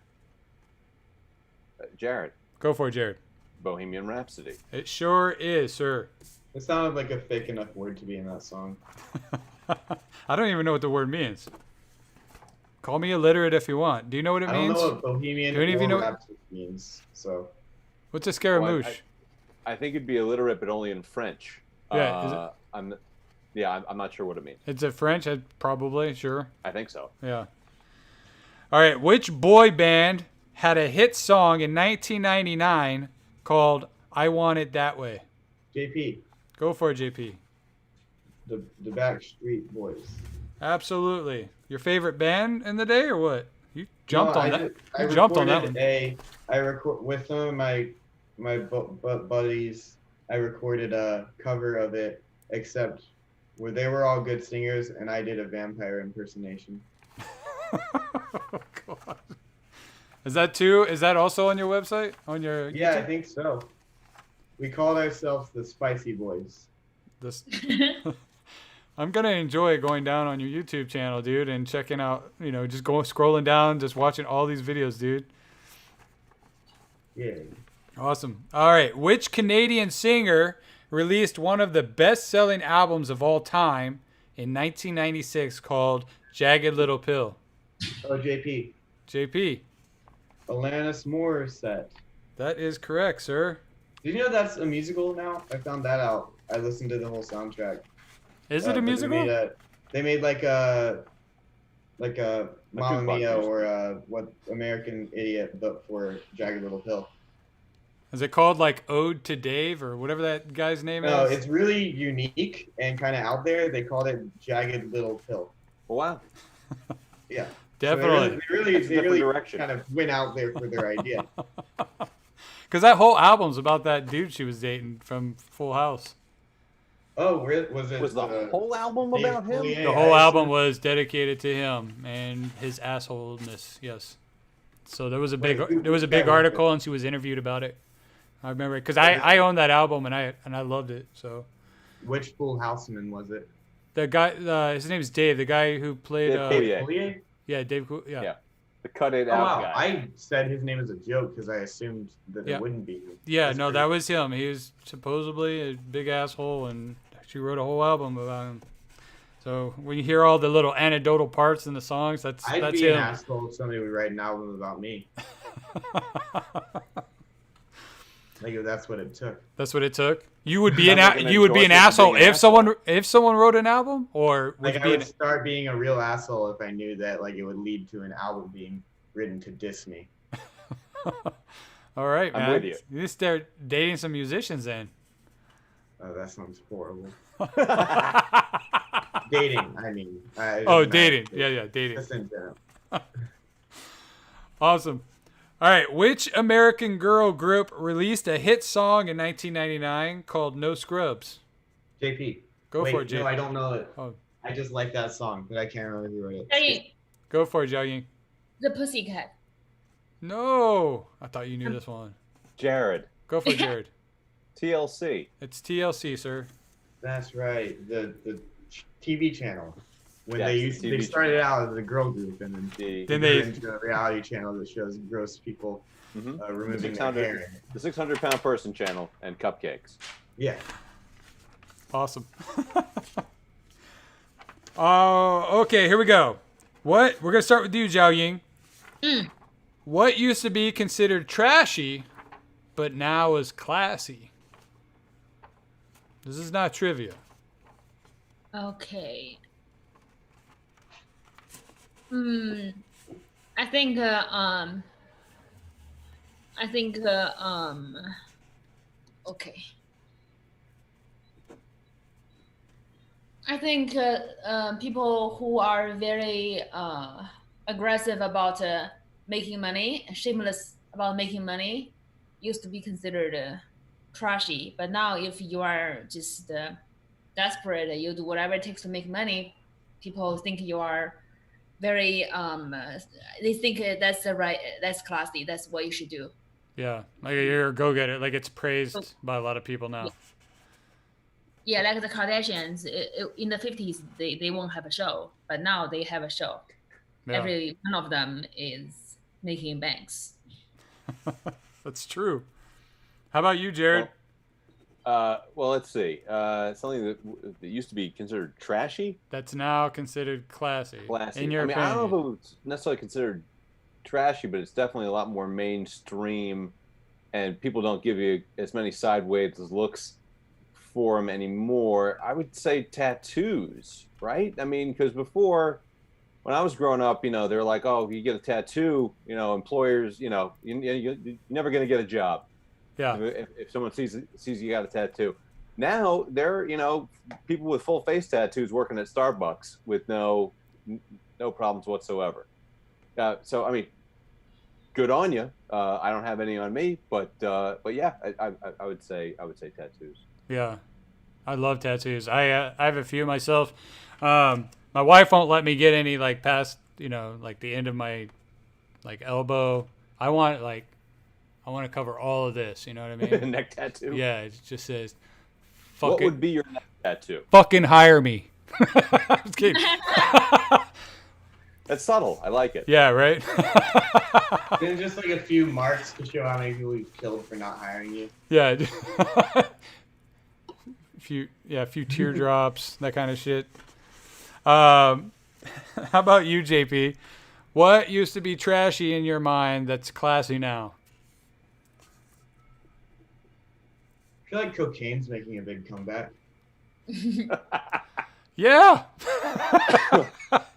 Jared, Go for it, Jared. Bohemian Rhapsody. It sure is, sir. It sounded like a fake enough word to be in that song. I don't even know what the word means. Call me illiterate if you want. Do you know what it I don't means? know what Bohemian Do any of you know- or Rhapsody means. So What's a Scaramouche? Well, I think it'd be illiterate, but only in French. Yeah, is it- I'm not sure what it means. It's a French, probably, sure. I think so. Yeah. All right. Which boy band had a hit song in 1999 called "I Want It That Way"? JP, Go for it, JP. the Backstreet Boys. Absolutely. Your favorite band in the day, or what? You jumped No, on I that. did- I You jumped on that recorded one. I record with some of my buddies. I recorded a cover of it, except where they were all good singers, and I did a vampire impersonation. Oh, God. Is that too? Is that also on your website? On your Yeah, I YouTube? think so. We called ourselves the Spicy Boys. This, I'm gonna enjoy going down on your YouTube channel, dude, and checking out. Just scrolling down, just watching all these videos, dude. Yeah. Awesome. All right. Which Canadian singer released one of the best-selling albums of all time in 1996 called "Jagged Little Pill"? Oh, JP. JP. Alanis Morissette. That is correct, sir. Did you know that's a musical now? I found that out. I listened to the whole soundtrack. Is it a But musical? They made like a Mamma jukebox Mia musical. or what American Idiot, but for Jagged Little Pill. Is it called like "Ode to Dave" or whatever that guy's name No, is? it's really unique and kind of out there. They called it Jagged Little Pill. Wow. Yeah. Definitely. So they That's a different really direction. kind of went out there for their idea. Because that whole album's about that dude she was dating from Full House. Oh, was it? Was the whole album Dave about him? Coulier? The whole album was dedicated to him and his assholeness. Yes. So there was a big article, and she was interviewed about it. I remember because I owned that album and I loved it. So Which Full Houseman was it? the guy, his name is Dave. The guy who played, Dave Coulier. Coulier? yeah, Dave. Yeah. Yeah. The cut it Oh, out wow. guy. I said his name as a joke because I assumed that Yeah. it wouldn't be. Yeah, That's no, crazy. that was him. He was supposedly a big asshole, and she wrote a whole album about him. So when you hear all the little anecdotal parts in the songs, that's I'd be an him. asshole if somebody would write an album about me. Like if that's what it took. That's what it took. You would be an Sounds like an you would be an endorsement for asshole being an if someone wrote an album, or would Like you I be would an, start being a real asshole if I knew that like it would lead to an album being written to diss me. all right, I'm man. with you. You start dating some musicians then. Oh, that sounds horrible. Dating, I mean. Oh, dating. Yeah, dating. Just in general. Awesome. All right, which American girl group released a hit song in 1999 called "No Scrubs"? JP. Go Wait, for it, JP. No, I don't know it. Oh. I just like that song, but I can't remember who wrote it. Hey, Go for it, Jiaoying. the Pussycat. No, I thought you knew this one. Jared. Go for it, Jared. TLC. It's TLC, sir. That's right. The TV channel. When Yes, the they TV started out as a girl group and then Then they grew into a reality channel that shows gross people the removing their hair. the 600-pound person channel and cupcakes. Yeah. Awesome. Oh, okay, here we go. We're gonna start with you, Jiaoying. What used to be considered trashy, but now is classy? This is not trivia. Okay. I think okay. I think people who are very aggressive about making money, shameless about making money, used to be considered trashy. But now, if you are just desperate, you do whatever it takes to make money, people think you are very. They think that's classy. That's what you should do. Yeah, like you're a go-getter. Like it's praised by a lot of people now. Yeah, like the Kardashians in the 50s, they won't have a show, but now they have a show. Yeah. Every one of them is making banks. That's true. How about you, Jared? Well, let's see. Something that used to be considered trashy. That's now considered classy. Classy. In your opinion. I don't know if it was necessarily considered trashy, but it's definitely a lot more mainstream, and people don't give you as many sideways looks for them anymore. I would say tattoos, right? I mean, because before, when I was growing up, they're like, oh, you get a tattoo, employers, you're never going to get a job. Yeah. If someone sees you got a tattoo. Now they're, people with full face tattoos working at Starbucks with no problems whatsoever. So I mean, good on you. I don't have any on me, but yeah, I would say tattoos. Yeah, I love tattoos. I have a few myself. My wife won't let me get any like past like the end of my like elbow. I want to cover all of this. You know what I mean? Neck tattoo. Yeah, it just says. What would be your neck tattoo? Fucking hire me. I'm just kidding. That's subtle. I like it. Yeah, right. Then just like a few marks to show how many people you've killed for not hiring you. Yeah. A few teardrops, that kind of shit. How about you, JP? What used to be trashy in your mind that's classy now? I feel like cocaine's making a big comeback. Yeah.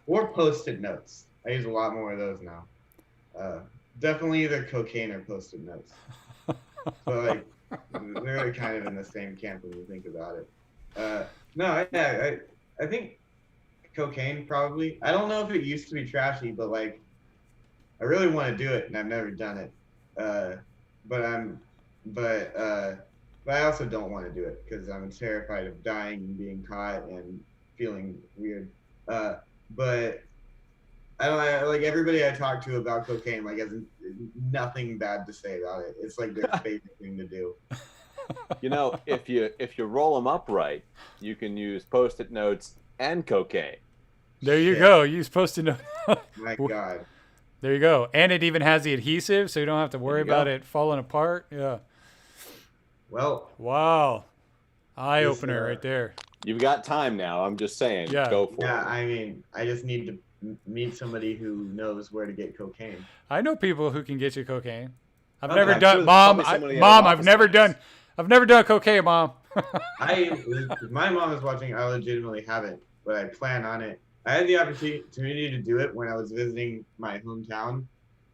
Or Post-it notes. I use a lot more of those now. Definitely either cocaine or Post-it notes. So like they're kind of in the same camp when you think about it. No, yeah, I think cocaine probably. I don't know if it used to be trashy, but like I really want to do it and I've never done it. But I also don't want to do it because I'm terrified of dying and being caught and feeling weird. But I don't know, like everybody I talk to about cocaine like has nothing bad to say about it. It's like their favorite thing to do. If you roll them up right, you can use Post-it notes and cocaine. There you go. Use Post-it note. My God. There you go. And it even has the adhesive, so you don't have to worry about it falling apart. Yeah. Well. Wow. Eye opener right there. You've got time now. I'm just saying. Yeah. Go for it. Yeah, I mean, I just need to meet somebody who knows where to get cocaine. I know people who can get you cocaine. I've Okay, never I'm done, sure Mom. there's probably somebody at Mom, an I've never office. done cocaine, Mom. If my mom is watching, I legitimately haven't, but I plan on it. I had the opportunity to do it when I was visiting my hometown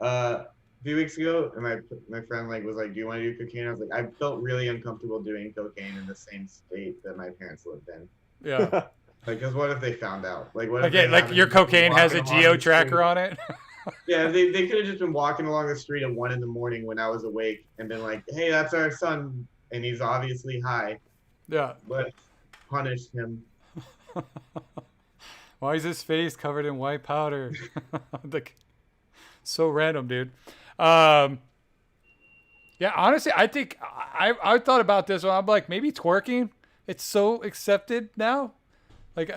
a few weeks ago, and my friend was like, "Do you want to do cocaine?" I was like, I felt really uncomfortable doing cocaine in the same state that my parents lived in. Yeah. Because what if they found out? Like, what if Okay, they like happened your to be cocaine has a walking along geo the tracker street? on it. Yeah, they could have just been walking along the street at 1 a.m. when I was awake and been like, "Hey, that's our son, and he's obviously high. Yeah. Let's punish him." Why is his face covered in white powder? Like, so random, dude. Yeah, honestly, I think I thought about this one. I'm like, maybe twerking, It's so accepted now. Like,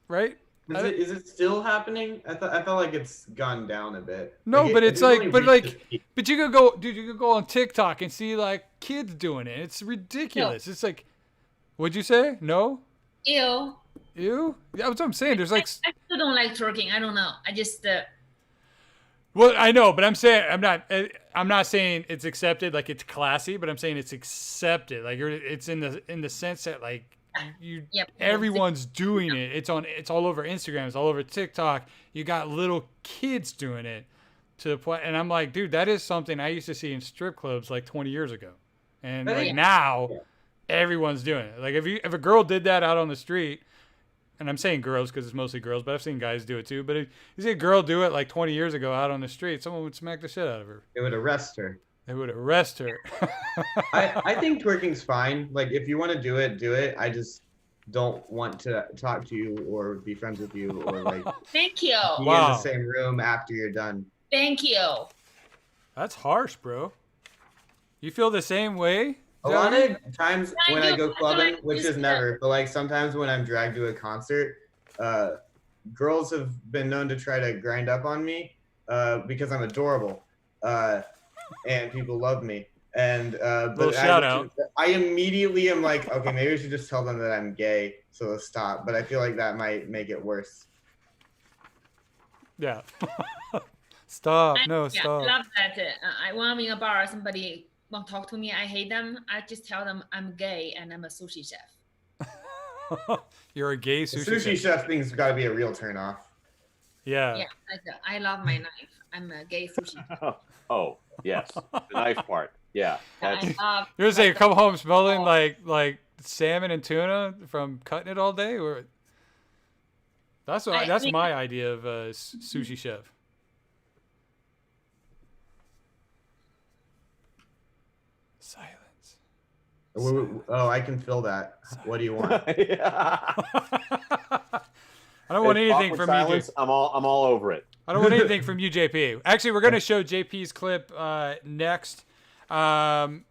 right? Is it still happening? I felt like it's gone down a bit. No, Like, but it it's only like, but reached like, its peak. but you could go, dude. You could go on TikTok and see like kids doing it. It's ridiculous. It's like, what'd you say? No. Ew. You? Yeah, that's what I'm saying. There's like, I still don't like twerking. I don't know. I just well, I know, but I'm saying I'm not saying it's accepted like it's classy, but I'm saying it's accepted. Like it's in the sense that like everyone's doing it. It's all over Instagram. It's all over TikTok. You got little kids doing it to the point, and I'm like, dude, that is something I used to see in strip clubs like 20 years ago, and like now everyone's doing it. Like if a girl did that out on the street. And I'm saying girls because it's mostly girls, but I've seen guys do it too. But if you see a girl do it like 20 years ago out on the street, someone would smack the shit out of her. It would arrest her. They would arrest her. I think twerking's fine. Like, if you want to do it, do it. I just don't want to talk to you or be friends with you or like thank you. be in the same room after you're done. Thank you. That's harsh, bro. You feel the same way? A lot of times when I go clubbing, like which is never, but like sometimes when I'm dragged to a concert, girls have been known to try to grind up on me because I'm adorable, and people love me. And but shout out. I immediately am like, okay, maybe I should just tell them that I'm gay, so they'll stop. But I feel like that might make it worse. Yeah. Stop. I Stop. love that. When I'm in a bar, somebody won't talk to me. I hate them. I just tell them I'm gay and I'm a sushi chef. You're a gay The sushi, sushi chef thing's got to be a real turnoff. Yeah. Yeah, I love my knife. I'm a gay sushi chef. Oh, yes. The knife part. Yeah. That's, You're gonna say you come home smelling like salmon and tuna from cutting it all day, or that's my idea of a sushi chef. Silence. Oh, I can feel that. What do you want? I don't want anything from silence, you. I'm all over it. I don't want anything from you, JP. Actually, we're gonna show JP's clip next. Real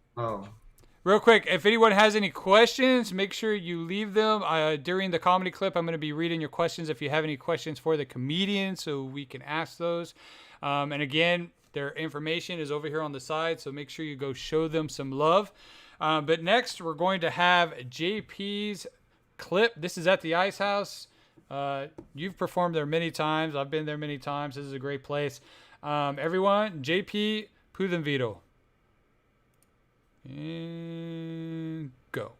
quick, if anyone has any questions, make sure you leave them during the comedy clip. I'm going to be reading your questions if you have any questions for the comedian, so we can ask those. And again, their information is over here on the side, so make sure you go show them some love. But next, we're going to have JP's clip. This is at the Ice House. You've performed there many times. I've been there many times. This is a great place. Everyone, JP Puthenveetil. And go.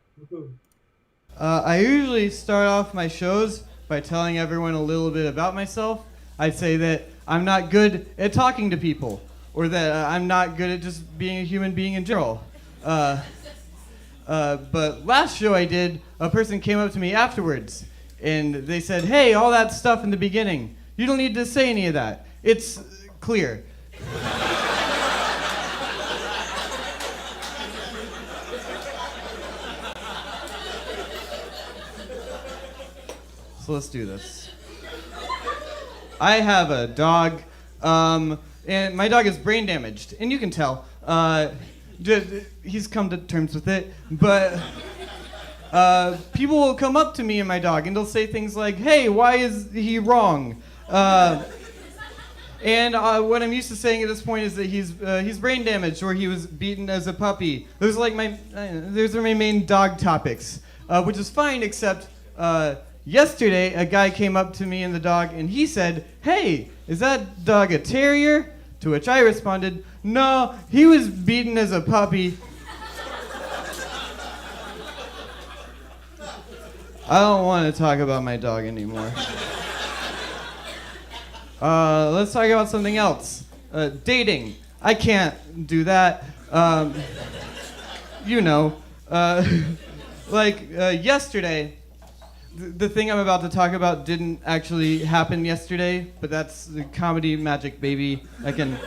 I usually start off my shows by telling everyone a little bit about myself. I'd say that I'm not good at talking to people, or that I'm not good at just being a human being in general. But last show I did, a person came up to me afterwards, and they said, "Hey, all that stuff in the beginning, you don't need to say any of that. It's clear." So let's do this. I have a dog, and my dog is brain damaged, and you can tell. He's come to terms with it, but people will come up to me and my dog, and they'll say things like, "Hey, why is he wrong?" And what I'm used to saying at this point is that he's brain damaged, or he was beaten as a puppy. Those are my main dog topics, which is fine, except yesterday a guy came up to me and the dog, and he said, "Hey, is that dog a terrier?" To which I responded, "No, he was beaten as a puppy." I don't want to talk about my dog anymore. Let's talk about something else. Dating. I can't do that. Yesterday, the thing I'm about to talk about didn't actually happen yesterday, but that's the comedy magic, baby. I can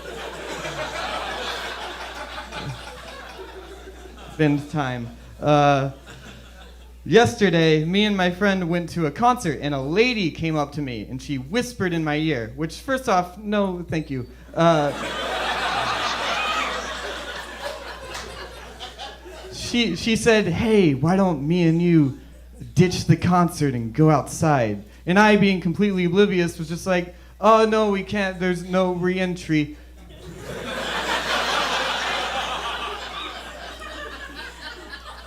bend time. Yesterday, me and my friend went to a concert, and a lady came up to me, and she whispered in my ear, which, first off, no, thank you. She said, "Hey, why don't me and you ditch the concert and go outside. And I, being completely oblivious, was just like, oh no, we can't, there's no re-entry.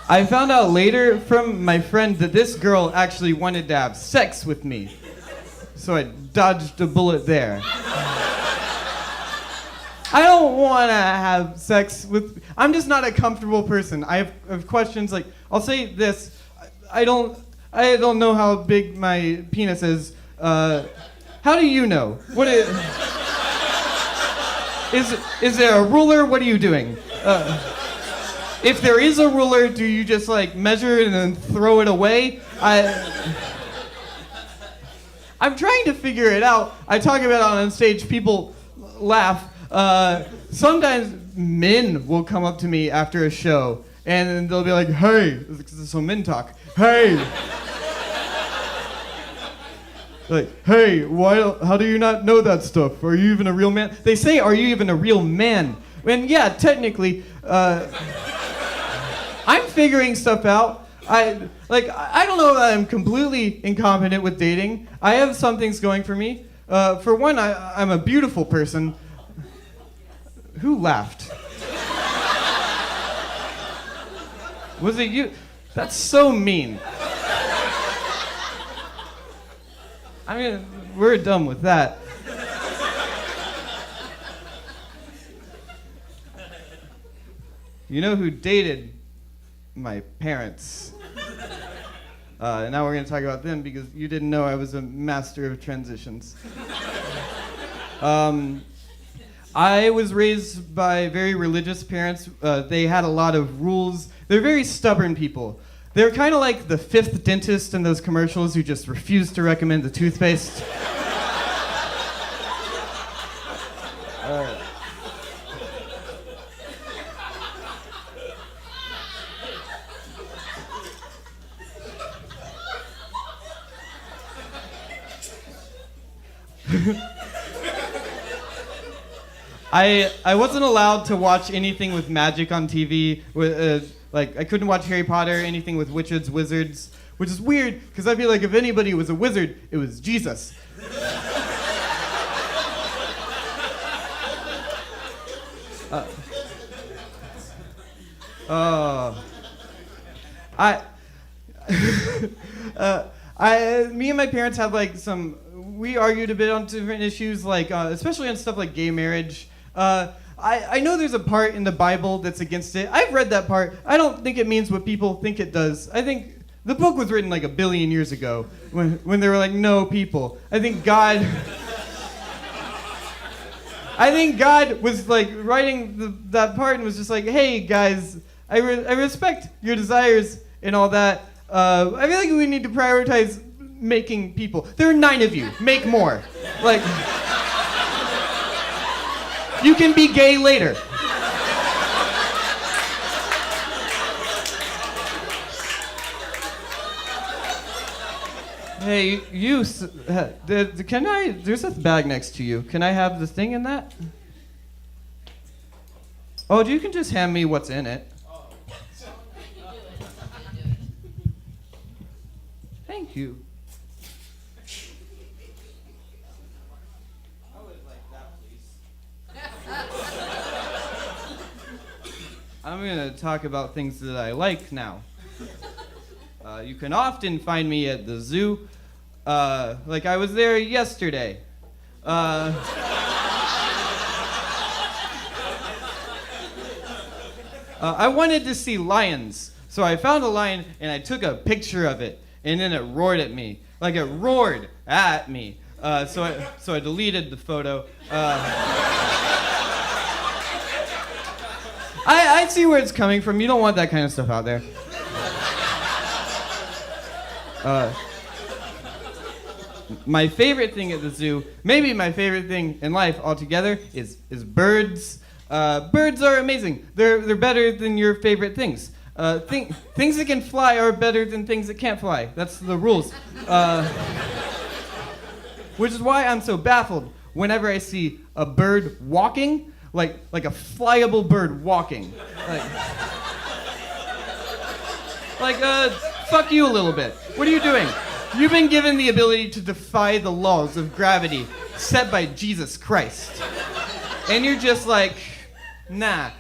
I found out later from my friend that this girl actually wanted to have sex with me. So I dodged a bullet there. I don't want to have sex with... I'm just not a comfortable person. I have questions like... I'll say this. I don't know how big my penis is. How do you know? What is there a ruler? What are you doing? If there is a ruler, do you just like measure it and then throw it away? I'm trying to figure it out. I talk about it on stage. People laugh. Sometimes men will come up to me after a show and they'll be like, hey, so men talk. Hey. Like, hey, how do you not know that stuff? Are you even a real man? They say, are you even a real man? And yeah, technically, I'm figuring stuff out. I don't know that I'm completely incompetent with dating. I have some things going for me. For one, I'm a beautiful person. Who laughed? Was it you? That's so mean. I mean, we're done with that. You know who dated my parents? Now we're going to talk about them because you didn't know I was a master of transitions. I was raised by very religious parents. They had a lot of rules. They're very stubborn people. They're kind of like the fifth dentist in those commercials who just refuse to recommend the toothpaste. I wasn't allowed to watch anything with magic on TV. I couldn't watch Harry Potter, anything with witches, wizards, which is weird because I feel like if anybody was a wizard, it was Jesus. Me and my parents have we argued a bit on different issues, especially on stuff like gay marriage. I know there's a part in the Bible that's against it. I've read that part. I don't think it means what people think it does. I think the book was written like 1 billion years ago when they were like, no people. I think God was like writing that part and was just like, hey guys, I respect your desires and all that. I feel like we need to prioritize making people. There are 9 of you. Make more. You can be gay later. Hey, you, there's a bag next to you. Can I have the thing in that? Oh, you can just hand me what's in it. Thank you. I'm going to talk about things that I like now. You can often find me at the zoo. I was there yesterday. I wanted to see lions, so I found a lion and I took a picture of it, and then it roared at me. It roared at me. So I deleted the photo. I see where it's coming from. You don't want that kind of stuff out there. My favorite thing at the zoo, maybe my favorite thing in life altogether, is birds. Birds are amazing. They're better than your favorite things. Things that can fly are better than things that can't fly. That's the rules. Which is why I'm so baffled whenever I see a bird walking. Like a flyable bird walking. Fuck you a little bit. What are you doing? You've been given the ability to defy the laws of gravity set by Jesus Christ. And you're just like, nah.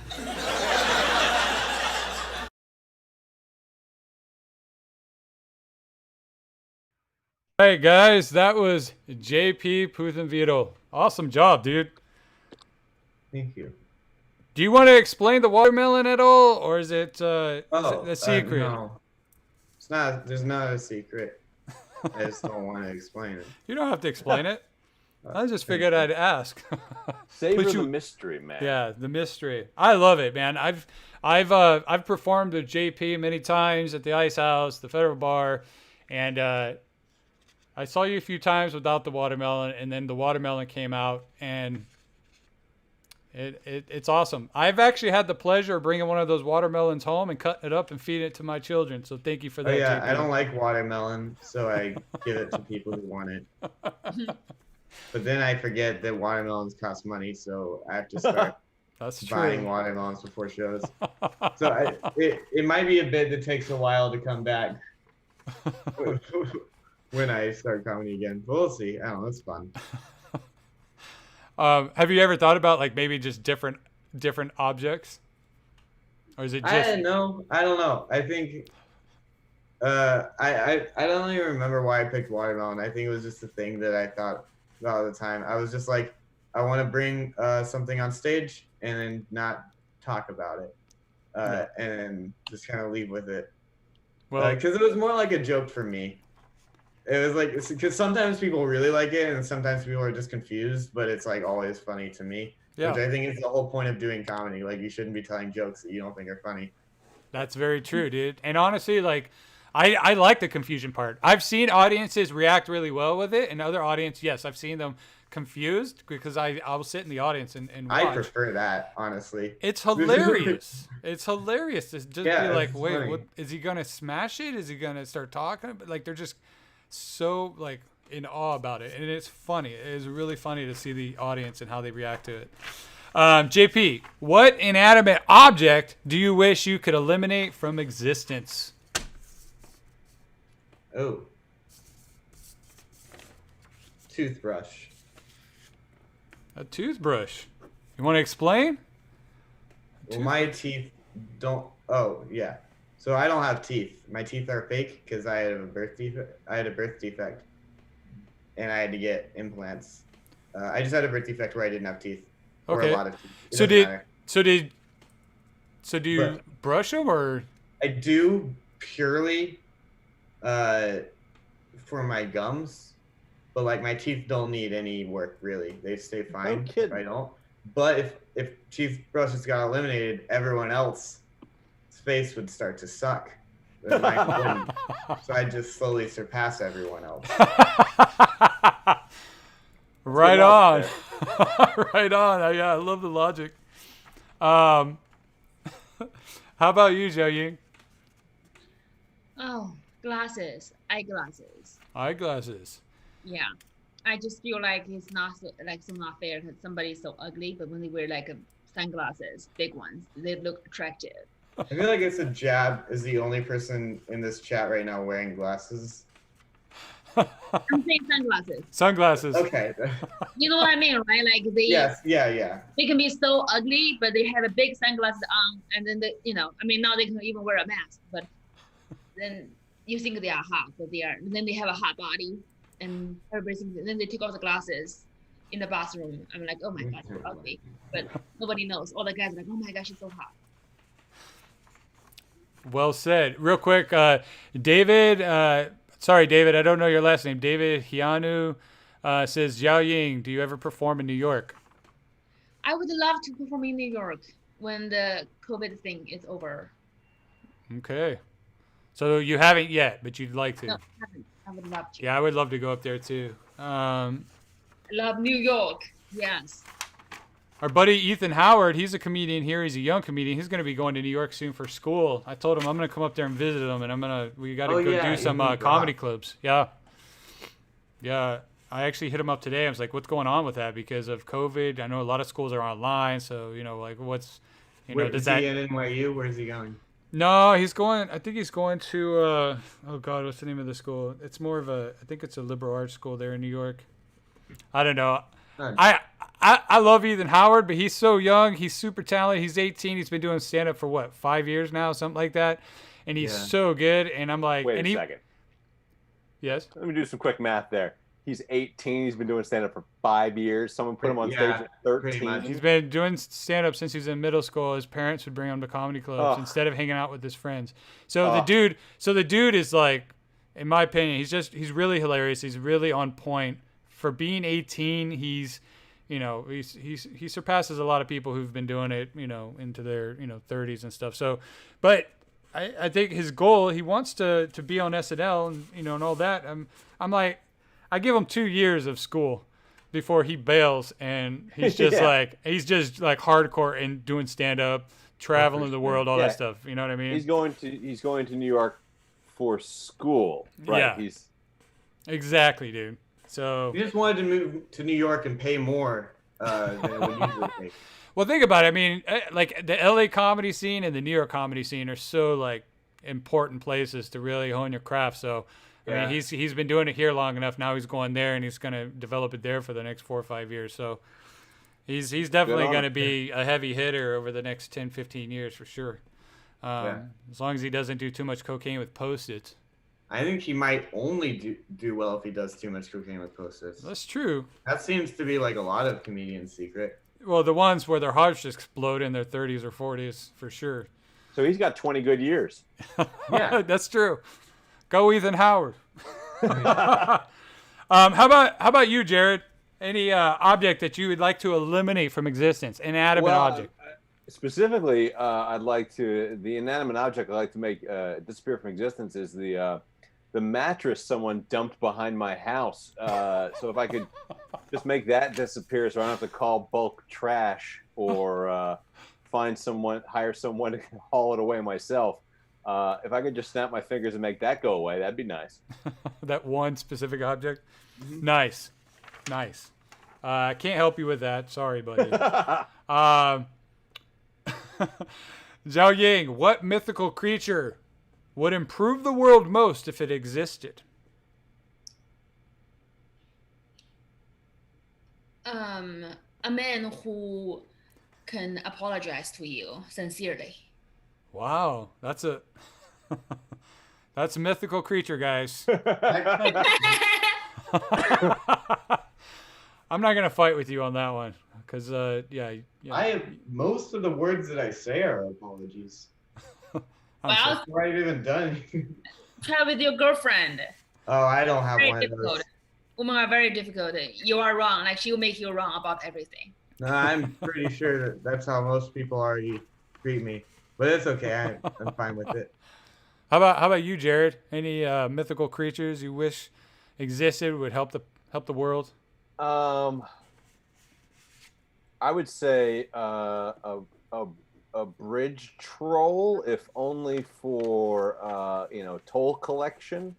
Hey guys, that was JP Puthenveetil. Awesome job, dude. Thank you. Do you want to explain the watermelon at all, or is it a secret? No. It's not. There's not a secret. I just don't want to explain it. You don't have to explain it. I just figured I'd ask. Savor But the mystery, man. Yeah, the mystery. I love it, man. I've performed with JP many times at the Ice House, the Federal Bar, and I saw you a few times without the watermelon, and then the watermelon came out, and it's awesome. I've actually had the pleasure of bringing one of those watermelons home and cutting it up and feeding it to my children. So thank you for that. Oh yeah, JP. I don't like watermelon, so I give it to people who want it. But then I forget that watermelons cost money, so I have to start That's buying true. watermelons before shows. So it might be a bit that takes a while to come back when I start comedy again. But we'll see. I don't know. It's fun. Have you ever thought about like maybe just different objects, or is it just? I don't know. I think I don't even remember why I picked watermelon. I think it was just a thing that I thought about all the time. I was just like, I want to bring something on stage and then not talk about it, and then just kind of leave with it. Well, Because it was more like a joke for me. It was like, because sometimes people really like it and sometimes people are just confused, but it's like always funny to me. Yeah. Which I think is the whole point of doing comedy. Like, you shouldn't be telling jokes that you don't think are funny. That's very true, dude. And honestly, like, I like the confusion part. I've seen audiences react really well with it, and other audience, yes, I've seen them confused because I'll sit in the audience and watch. I prefer that, honestly. It's hilarious. It's hilarious to just be like, it's wait, funny. what is he gonna smash it? Is he gonna start talking? But like, they're just so like in awe about it, and it's funny. It is really funny to see the audience and how they react to it. JP, what inanimate object do you wish you could eliminate from existence? Oh. Toothbrush. A toothbrush. You want to explain? Well, my teeth don't. Oh, yeah. So I don't have teeth. My teeth are fake because I had a birth defect. And I had to get implants. I just had a birth defect where I didn't have teeth. Or Okay. a lot of teeth. It So doesn't matter. do you brush them or? I do purely for my gums, but like my teeth don't need any work really. They stay fine if I don't. But if toothbrushes got eliminated, everyone else's face would start to suck. And mine wouldn't. So I just slowly surpass everyone else. Right on. Right on. Yeah, I love the logic. How about you, Jiaoying? Oh, glasses, eyeglasses. Eyeglasses. Yeah, I just feel like it's not so, not fair because somebody's so ugly, but when they wear like sunglasses, big ones, they look attractive. I feel like it's a jab is the only person in this chat right now wearing glasses. I'm saying sunglasses. Sunglasses. Okay. You know what I mean, right? Like they, Yes. Yeah. they can be so ugly, but they have a big sunglasses on, and then they, now they can even wear a mask, but then you think they are hot, but they are. And then they have a hot body, and everything. And then they take off the glasses in the bathroom. I'm like, oh my god, so ugly. But nobody knows. All the guys are like, oh my gosh, she's so hot. Well said. Real quick, David. Sorry, David. I don't know your last name. David Hianu says, Jiaoying, do you ever perform in New York? I would love to perform in New York when the COVID thing is over. Okay. So you haven't yet, but you'd like to. No, I haven't. I would love to. Yeah, I would love to go up there too. I love New York. Yes. Our buddy Ethan Howard, he's a comedian here. He's a young comedian. He's going to be going to New York soon for school. I told him I'm going to come up there and visit him, and we got to go do some comedy clubs. Yeah. Yeah. I actually hit him up today. I was like, what's going on with that? Because of COVID. I know a lot of schools are online. So, like what's, Where, does is that. he in NYU? Where's he going? No, he's going. I think he's going to. Oh God, what's the name of the school? It's more of a. I think it's a liberal arts school there in New York. I don't know. I love Ethan Howard, but he's so young. He's super talented. He's 18. He's been doing stand up for what, 5 years now, something like that. And he's so good. And I'm like, wait a second. Yes. Let me do some quick math there. He's 18. He's been doing stand up for 5 years. Someone put him on stage at 13. He's been doing stand up since he was in middle school. His parents would bring him to comedy clubs instead of hanging out with his friends. So the dude is like, in my opinion, he's really hilarious. He's really on point for being 18. He surpasses a lot of people who've been doing it, into their, 30s and stuff. So, but I think his goal, he wants to be on SNL and, and all that. I'm like, I give him 2 years of school before he bails, and he's just he's just like hardcore and doing stand up, traveling the world, all that stuff. You know what I mean? He's going to New York for school, right? Yeah. Exactly, dude. So he just wanted to move to New York and pay more than it would usually pay. Well, think about it. I mean, like the LA comedy scene and the New York comedy scene are so like important places to really hone your craft. So I mean, he's been doing it here long enough. Now he's going there, and he's going to develop it there for the next 4 or 5 years. So he's definitely going to be a heavy hitter over the next 10, 15 years for sure. As long as he doesn't do too much cocaine with Post-its. I think he might only do well if he does too much cocaine with Post-its. That's true. That seems to be like a lot of comedians' secret. Well, the ones where their hearts explode in their 30s or 40s, for sure. So he's got 20 good years. Yeah, that's true. Go Ethan Howard. How about you, Jared? Any object that you would like to eliminate from existence? Inanimate object. Specifically, the inanimate object I'd like to make disappear from existence is the mattress someone dumped behind my house. So if I could just make that disappear, so I don't have to call bulk trash or hire someone to haul it away myself. If I could just snap my fingers and make that go away, that'd be nice. That one specific object? Mm-hmm. Nice. I can't help you with that. Sorry, buddy. Jiaoying, what mythical creature would improve the world most if it existed? A man who can apologize to you sincerely. Wow, that's a mythical creature, guys. I'm not gonna fight with you on that one, because most of the words that I say are apologies. Well, before I've even done. Try with your girlfriend. Oh, I don't have Very one difficult. of those. Women are very difficult. You are wrong. Like she'll make you wrong about everything. No, I'm pretty sure that's how most people already treat me. But it's okay. I'm fine with it. How about you, Jared? Any mythical creatures you wish existed would help the world? I would say a bridge troll, if only for toll collection.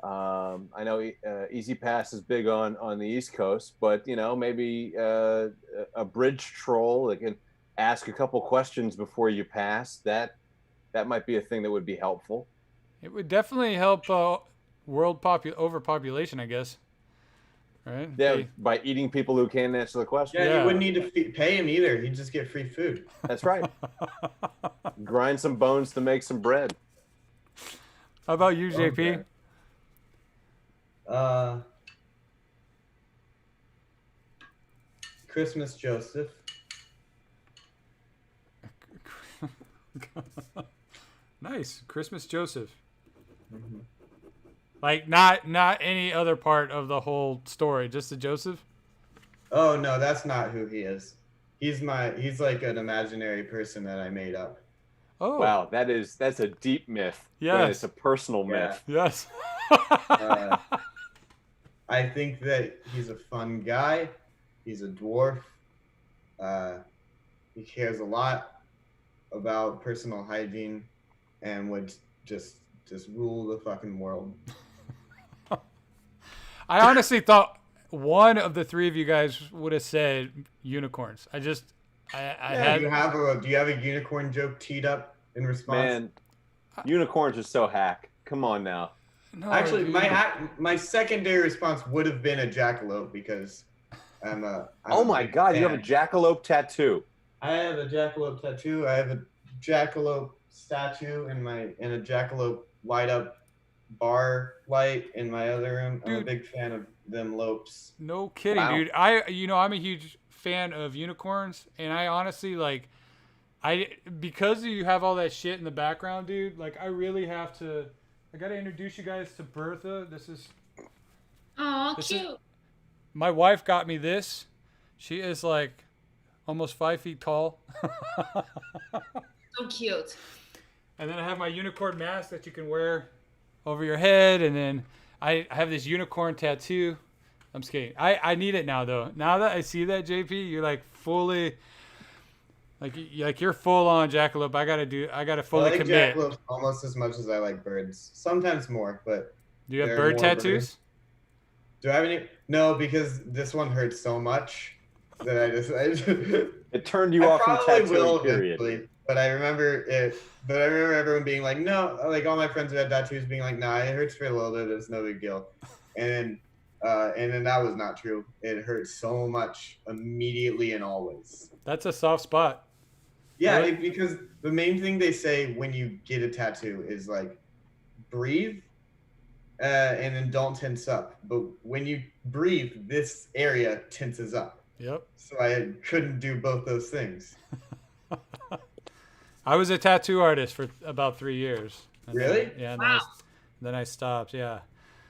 I know Easy Pass is big on the East Coast, but maybe a bridge troll that can ask a couple questions before you pass. That might be a thing that would be helpful. It would definitely help world overpopulation, I guess. Right? Yeah, by eating people who can't answer the question. Yeah, you wouldn't need to pay him either. He'd just get free food. That's right. Grind some bones to make some bread. How about you, JP? Okay. Christmas Joseph. Nice. Christmas Joseph. Mm-hmm. Like not any other part of the whole story, just the Joseph? Oh no, that's not who he is. He's like an imaginary person that I made up. Oh. Wow, that's a deep myth. Yes. It's a personal myth. Yes. I think that he's a fun guy. He's a dwarf. He cares a lot about personal hygiene and would just rule the fucking world. I honestly thought one of the three of you guys would have said unicorns. Do you have a unicorn joke teed up in response. Man, unicorns are so hack. Come on now. No, Actually, dude. my secondary response would have been a jackalope because I'm Oh a my big God, you have fan. a jackalope tattoo. I have a jackalope tattoo. I have a jackalope statue in a jackalope light up bar light in my other room. I'm a Dude. big fan of them lopes. No kidding, Wow. dude. I'm a huge fan of unicorns, and I honestly because you have all that shit in the background, dude. Like, I really have to. I gotta introduce you guys to Bertha. This is Oh, This cute. is- my wife got me this. She is like almost 5 feet tall. So cute. And then I have my unicorn mask that you can wear over your head, and then I have this unicorn tattoo. I'm just kidding. I need it now though. Now that I see that, JP, you're like fully, like you're full on jackalope. I gotta fully I like commit. jackalopes almost as much as I like birds. Sometimes more, but Do you have there are bird more tattoos? birds. Do I have any? No, because this one hurts so much that I just It turned you I off from probably will tattooing, period. eventually, but I remember it. But I remember everyone being like, "No," like all my friends who had tattoos being like, "Nah, it hurts for a little bit. It's no big deal." And then that was not true. It hurt so much immediately and always. That's a soft spot. Yeah, Really? because the main thing they say when you get a tattoo is like, breathe, and then don't tense up. But when you breathe, this area tenses up. Yep. So I couldn't do both those things. I was a tattoo artist for about 3 years. And then- Really? yeah. Wow. Then I stopped. Yeah.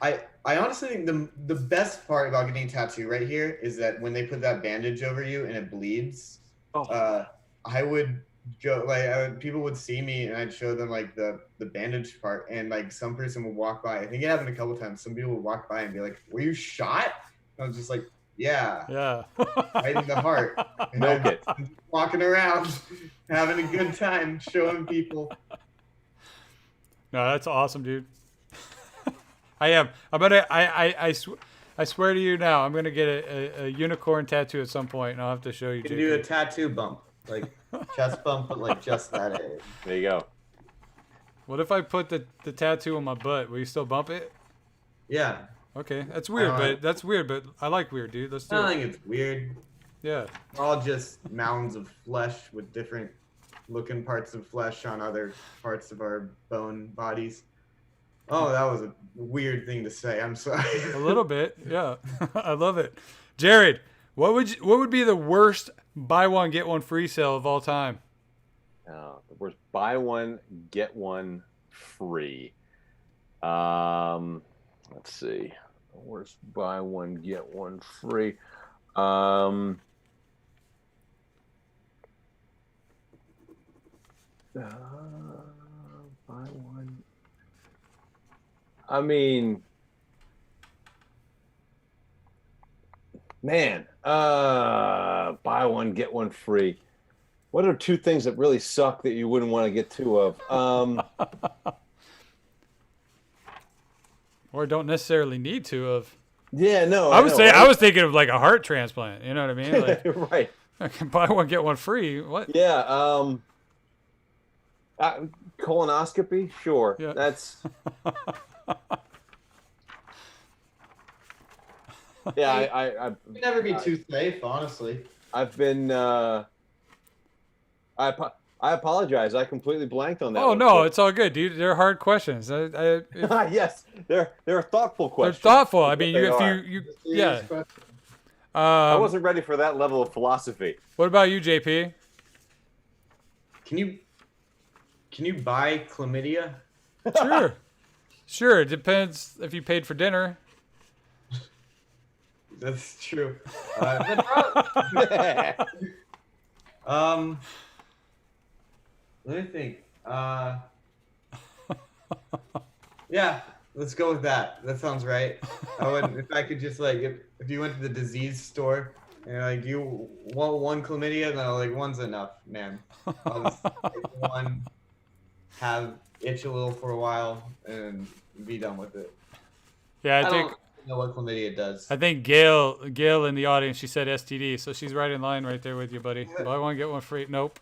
I honestly think the best part about getting a tattoo right here is that when they put that bandage over you and it bleeds, I would go people would see me and I'd show them like the bandage part, and like some person would walk by. I think it happened a couple times. Some people would walk by and be like, "Were you shot?" And I was just like, "Yeah, Yeah. right in the heart." And Milk I'm it. walking around, having a good time, showing people. No, that's awesome, dude. I am. I'm gonna. I swear to you now, I'm gonna get a unicorn tattoo at some point, and I'll have to show you. You can JP. do a tattoo bump, like chest bump, but like just that area. There you go. What if I put the tattoo on my butt? Will you still bump it? Yeah. Okay, that's weird, but I like weird, dude. Let's do I it. think it's weird. Yeah. We're all just mounds of flesh with different looking parts of flesh on other parts of our bone bodies. Oh, that was a weird thing to say. I'm sorry. A little bit. Yeah. I love it. Jared, what would be the worst buy one get one free sale of all time? The worst buy one get one free. Let's see. The worst buy one get one free. Buy one. I mean, man, buy one get one free. What are two things that really suck that you wouldn't want to get two of? Or don't necessarily need to of. Yeah, no. I was know, saying right? I was thinking of like a heart transplant. You know what I mean? Like, Right. I can buy one get one free. What? Yeah. Colonoscopy, sure. Yeah. That's. Yeah, I You'd never be too safe, honestly. I've been. I apologize. I completely blanked on that. Oh one. no, it's all good, dude. They're hard questions. If Yes, they're thoughtful they're questions. thoughtful. I mean, They if are. you Serious yeah. question. I wasn't ready for that level of philosophy. What about you, JP? Can you buy chlamydia? Sure. Sure. It depends if you paid for dinner. That's true. Let me think. Yeah, let's go with that. That sounds right. I would, if I could just like, if you went to the disease store and you're like, do you want one chlamydia? And I'm like, one's enough, man. I'll just take one, have itch a little for a while, and be done with it. Yeah, I don't know what chlamydia does. I think Gail in the audience, she said STD, so she's right in line right there with you, buddy. Buy one get one free. Nope.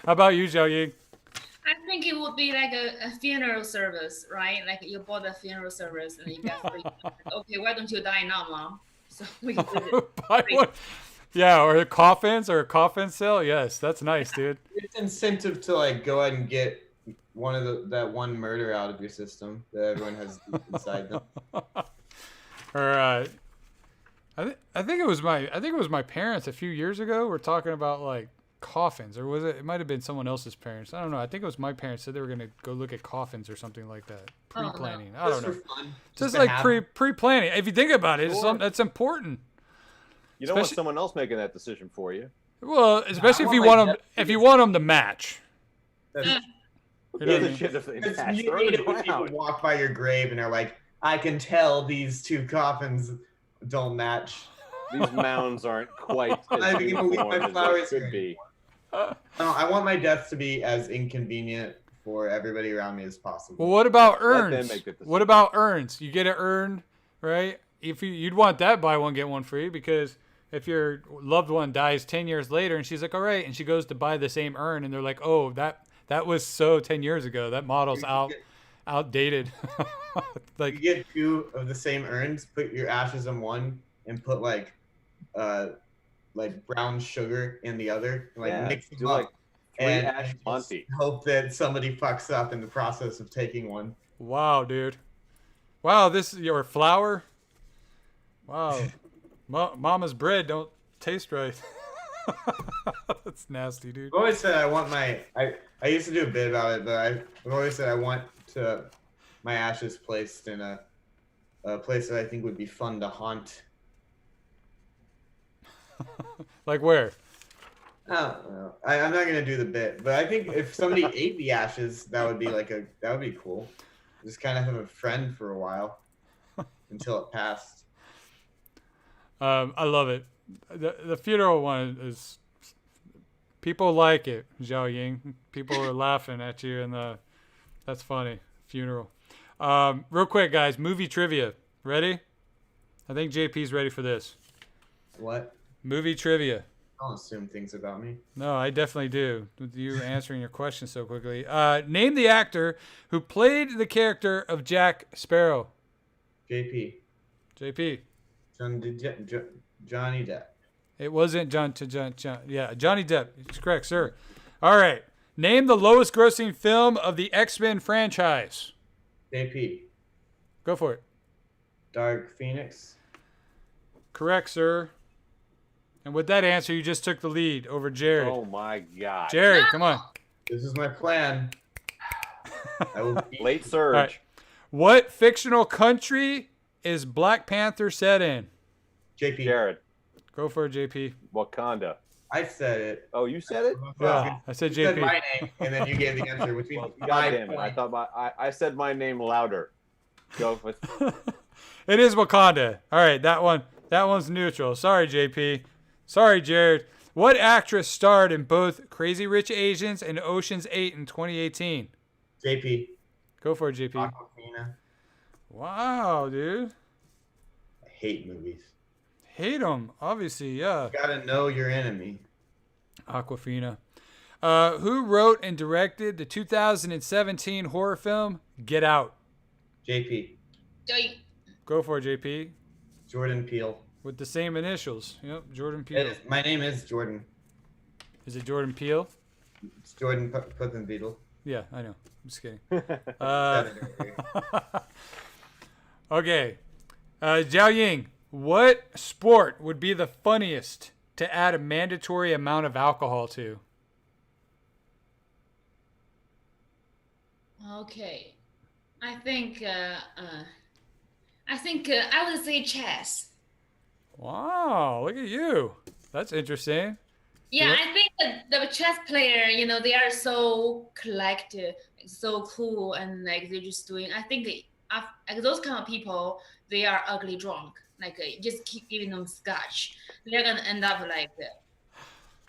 How about you, Jiaoying? I think it would be like a funeral service, right? Like you bought a funeral service and you get free. Okay, why don't you die now, mom? So we can do it. Buy one. Yeah, or coffins or a coffin sale. Yes, that's nice, dude. It's incentive to like go ahead and get one of that one murder out of your system that everyone has deep inside them. Or I think it was my parents a few years ago were talking about like coffins, or was it? It might have been someone else's parents. I don't know. I think it was my parents said they were gonna go look at coffins or something like that. Pre-planning. I don't know. Just for fun. Just to like have- pre-planning. If you think about it, Sure. that's important. You don't want Especially- someone else making that decision for you. Well, especially if want you my want them, dad to if you want them to match. That's- You know what I Gives a mean? shit if they Because match. you Throw hate it it when people around. walk by your grave and are like, I can tell these two coffins don't match. These mounds aren't quite I'm as gonna leave my uniform as they flowers should here. be. No, I want my death to be as inconvenient for everybody around me as possible. Well, what about Let them urns? make the decision. What about urns? You get an urn, right? If you'd want that, buy one get one free, because if your loved one dies 10 years later and she's like, all right, and she goes to buy the same urn and they're like, oh, that was so 10 years ago. That model's outdated. Like, You get two of the same urns, put your ashes in one, and put like brown sugar in the other, and, like Yeah, mix them do up, like 3 and ash just Monty. hope that somebody fucks up in the process of taking one. wow, dude. Wow, this is your flour. Wow. Mama's bread don't taste right. That's nasty, dude. I've always said I want my. I used to do a bit about it, but I've always said I want my ashes placed in a place that I think would be fun to haunt. Like where? I don't know. I'm not gonna do the bit, but I think if somebody ate the ashes, that would be cool. Just kind of have a friend for a while until it passed. I love it. The funeral one is, people like it, Jiaoying. People are laughing at you, and that's funny. Funeral. Real quick, guys. Movie trivia. Ready? I think JP's ready for this. What? Movie trivia. Don't assume things about me. No, I definitely do. With you answering your question so quickly. Name the actor who played the character of Jack Sparrow. JP. JP. Johnny Depp. It wasn't John. Yeah, Johnny Depp. It's correct, sir. All right. Name the lowest grossing film of the X-Men franchise. JP. Go for it. Dark Phoenix. Correct, sir. And with that answer, you just took the lead over Jared. Oh my God. Jared, come on. This is my plan. I will beat Late surge. All right. What fictional country is Black Panther set in? JP. Jared. Go for it, JP. Wakanda. I said it. Oh, you said it? Yeah, I said You said JP. my name, and then you gave the answer, which means Well, my God damn it. I point. thought I said my name louder. Go with It is Wakanda. All right, that one's neutral. Sorry, JP. Sorry, Jared. What actress starred in both Crazy Rich Asians and Ocean's 8 in 2018? JP. Go for it, JP. Aquafina. Wow, dude. I hate movies. Hate them, obviously, yeah. You gotta know your enemy. Aquafina. Who wrote and directed the 2017 horror film Get Out? JP. Go for it, JP. Jordan Peele. With the same initials. Yep, Jordan Peele. My name is Jordan. Is it Jordan Peele? It's Jordan Puthenveetil. Yeah, I know. I'm just kidding. Senator. Okay. Jiaoying, what sport would be the funniest to add a mandatory amount of alcohol to? Okay. I think I would say chess. Wow, look at you. That's interesting. Yeah, Yeah. I think that the chess player, they are so collective, so cool, and like they're just doing. I think like those kind of people, they are ugly drunk. Like just keep giving them scotch, they're gonna end up like,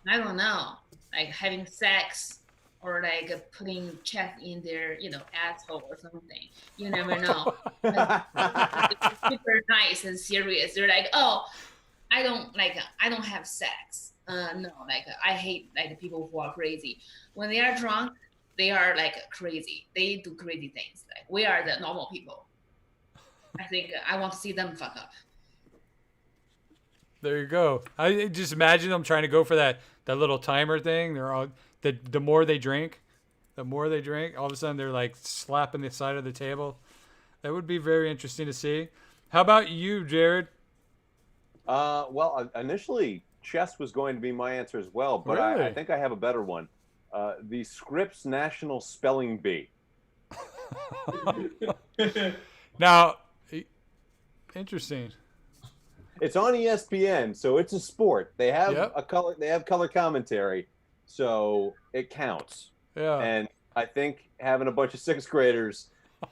I don't know, like having sex or like putting chess in their, asshole or something. You never know. Like, super nice and serious. They're like, oh, I don't have sex. No, like I hate like people who are crazy. When they are drunk, they are like crazy. They do crazy things. Like we are the normal people. I think I want to see them fuck up. There you go. I just imagine them trying to go for that little timer thing. They're all the more they drink, all of a sudden they're like slapping the side of the table. That would be very interesting to see. How about you, Jared? Well, initially chess was going to be my answer as well, but I Really? think I have a better one. The Scripps National Spelling Bee. Now, interesting. It's on ESPN, so it's a sport. They have Yep. a color. They have color commentary, so it counts. Yeah. And I think having a bunch of sixth graders,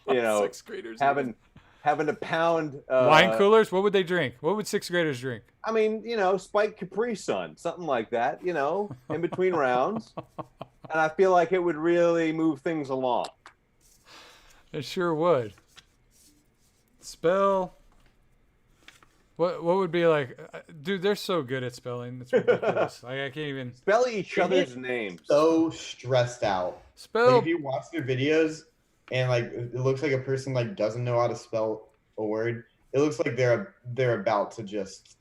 you know, Sixth graders. having to pound Wine coolers. What would they drink? What would sixth graders drink? I mean, spiked Capri Sun, something like that. In between rounds, and I feel like it would really move things along. It sure would. Spell. What would be like, dude? They're so good at spelling. It's ridiculous. Like I can't even Spell each other's names. So stressed out. spell. Like if you watch their videos and like it looks like a person like doesn't know how to spell a word, it looks like they're about to just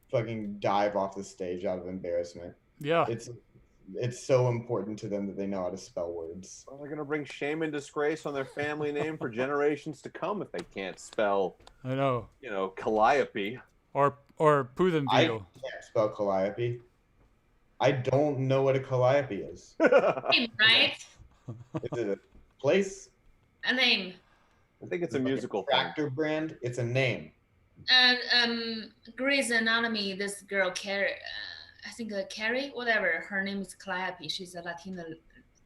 fucking dive off the stage out of embarrassment. Yeah. It's so important to them that they know how to spell words. Well, they're gonna bring shame and disgrace on their family name for generations to come if they can't spell, I know. Calliope. Or I Puthenveetil. can't spell calliope. I don't know what a calliope is. Name, right? Is it a place? A name. I think it's a Like musical thing. tractor brand? It's a name. Grey's Anatomy. This girl Carrie, I think Carrie, whatever. Her name is Calliope. She's a Latina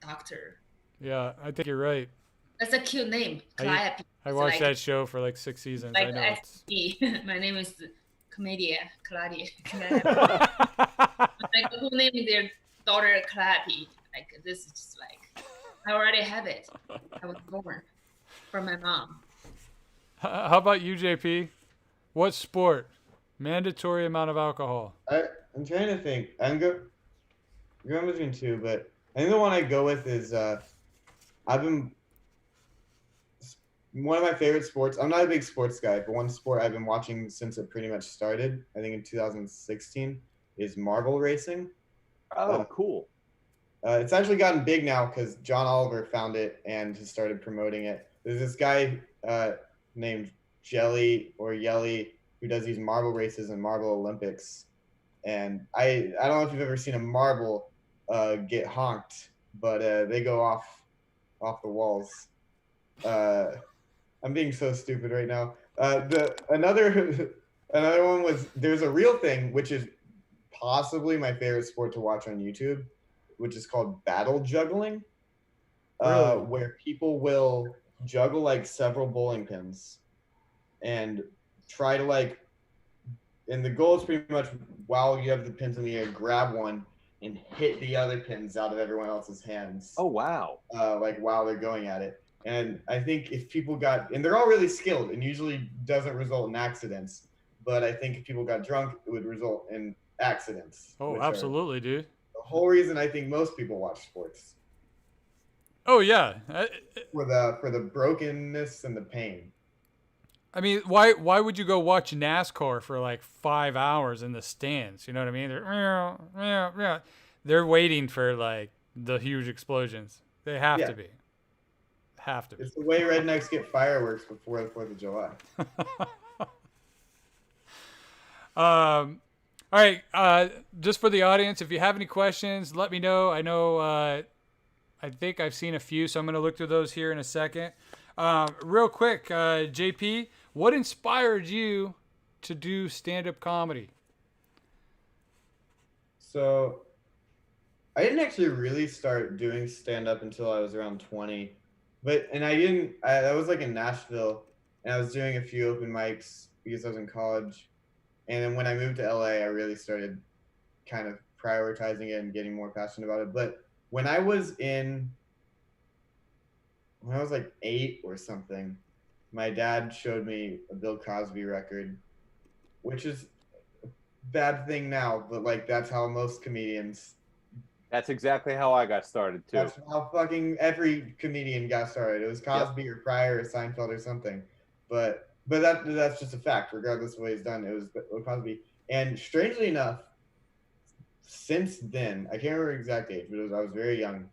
doctor. Yeah, I think you're right. That's a cute name, Calliope. I It's watched like, that show for like 6 seasons. I like know. It's... ST. My name is Commedia Claudia. Like who named their daughter Calliope? Like this is just like I already have it. I was born from my mom. How about you, JP? What sport? Mandatory amount of alcohol. I'm trying to think. I'm going between two, but I think the one I go with is one of my favorite sports. I'm not a big sports guy, but one sport I've been watching since it pretty much started, I think in 2016, is marble racing. Oh, cool. It's actually gotten big now because John Oliver found it and has started promoting it. There's this guy named Jelly or Yelly who does these marble races and marble Olympics. And I don't know if you've ever seen a marble get honked, but they go off the walls. I'm being so stupid right now. Another one was there's a real thing which is possibly my favorite sport to watch on YouTube, which is called battle juggling, Really? where people will juggle like several bowling pins and try to and the goal is pretty much while you have the pins in the air, grab one and hit the other pins out of everyone else's hands. Oh, wow. While they're going at it. And I think if people and they're all really skilled and usually doesn't result in accidents, but I think if people got drunk, it would result in accidents. Oh, which are absolutely, dude. the whole reason I think most people watch sports. Oh yeah. For the brokenness and the pain. I mean, why would you go watch NASCAR for like 5 hours in the stands? You know what I mean? They're waiting for like the huge explosions. They have to be. Have to be. It's the way rednecks get fireworks before the 4th of July. All right. Just for the audience, if you have any questions, let me know. I know. I think I've seen a few, so I'm going to look through those here in a second. Real quick, JP, what inspired you to do stand-up comedy? So, I didn't actually really start doing stand-up until I was around 20. I was like in Nashville, and I was doing a few open mics because I was in college. And then when I moved to LA, I really started kind of prioritizing it and getting more passionate about it. But when I was like 8 or something, my dad showed me a Bill Cosby record, which is bad thing now, but like that's how most comedians. That's exactly how I got started too. That's how fucking every comedian got started. It was Cosby or Pryor or Seinfeld or something. But that's just a fact. Regardless of what he's done, it was Cosby. And strangely enough, since then, I can't remember the exact age, but I was very young.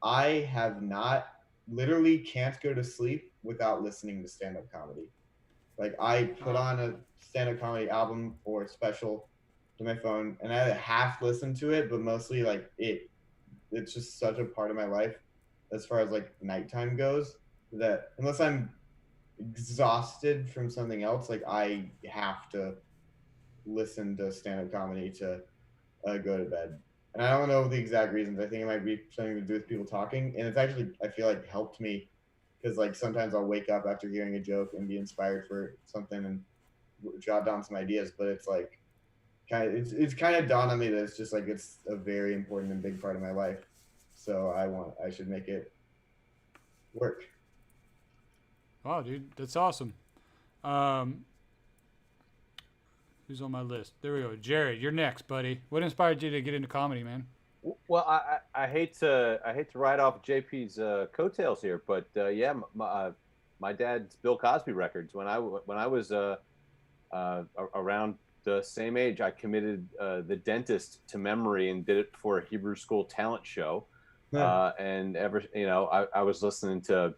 I have not literally can't go to sleep without listening to stand-up comedy. Like I put on a stand-up comedy album or special to my phone, and I half listen to it, but mostly like it's just such a part of my life as far as like nighttime goes, that unless I'm exhausted from something else, like I have to listen to stand-up comedy to go to bed. And I don't know the exact reasons. I think it might be something to do with people talking, and it's actually, I feel like, helped me, because like sometimes I'll wake up after hearing a joke and be inspired for something and jot down some ideas, but it's like it's kind of dawned on me that it's just like it's a very important and big part of my life, so I should make it work. Wow, dude, that's awesome. Who's on my list? There we go. Jared, you're next, buddy. What inspired you to get into comedy, man? Well, I hate to ride off JP's coattails here, but yeah, my dad's Bill Cosby records. When I was around the same age, I committed The Dentist to memory and did it for a Hebrew school talent show. Yeah. And I was listening to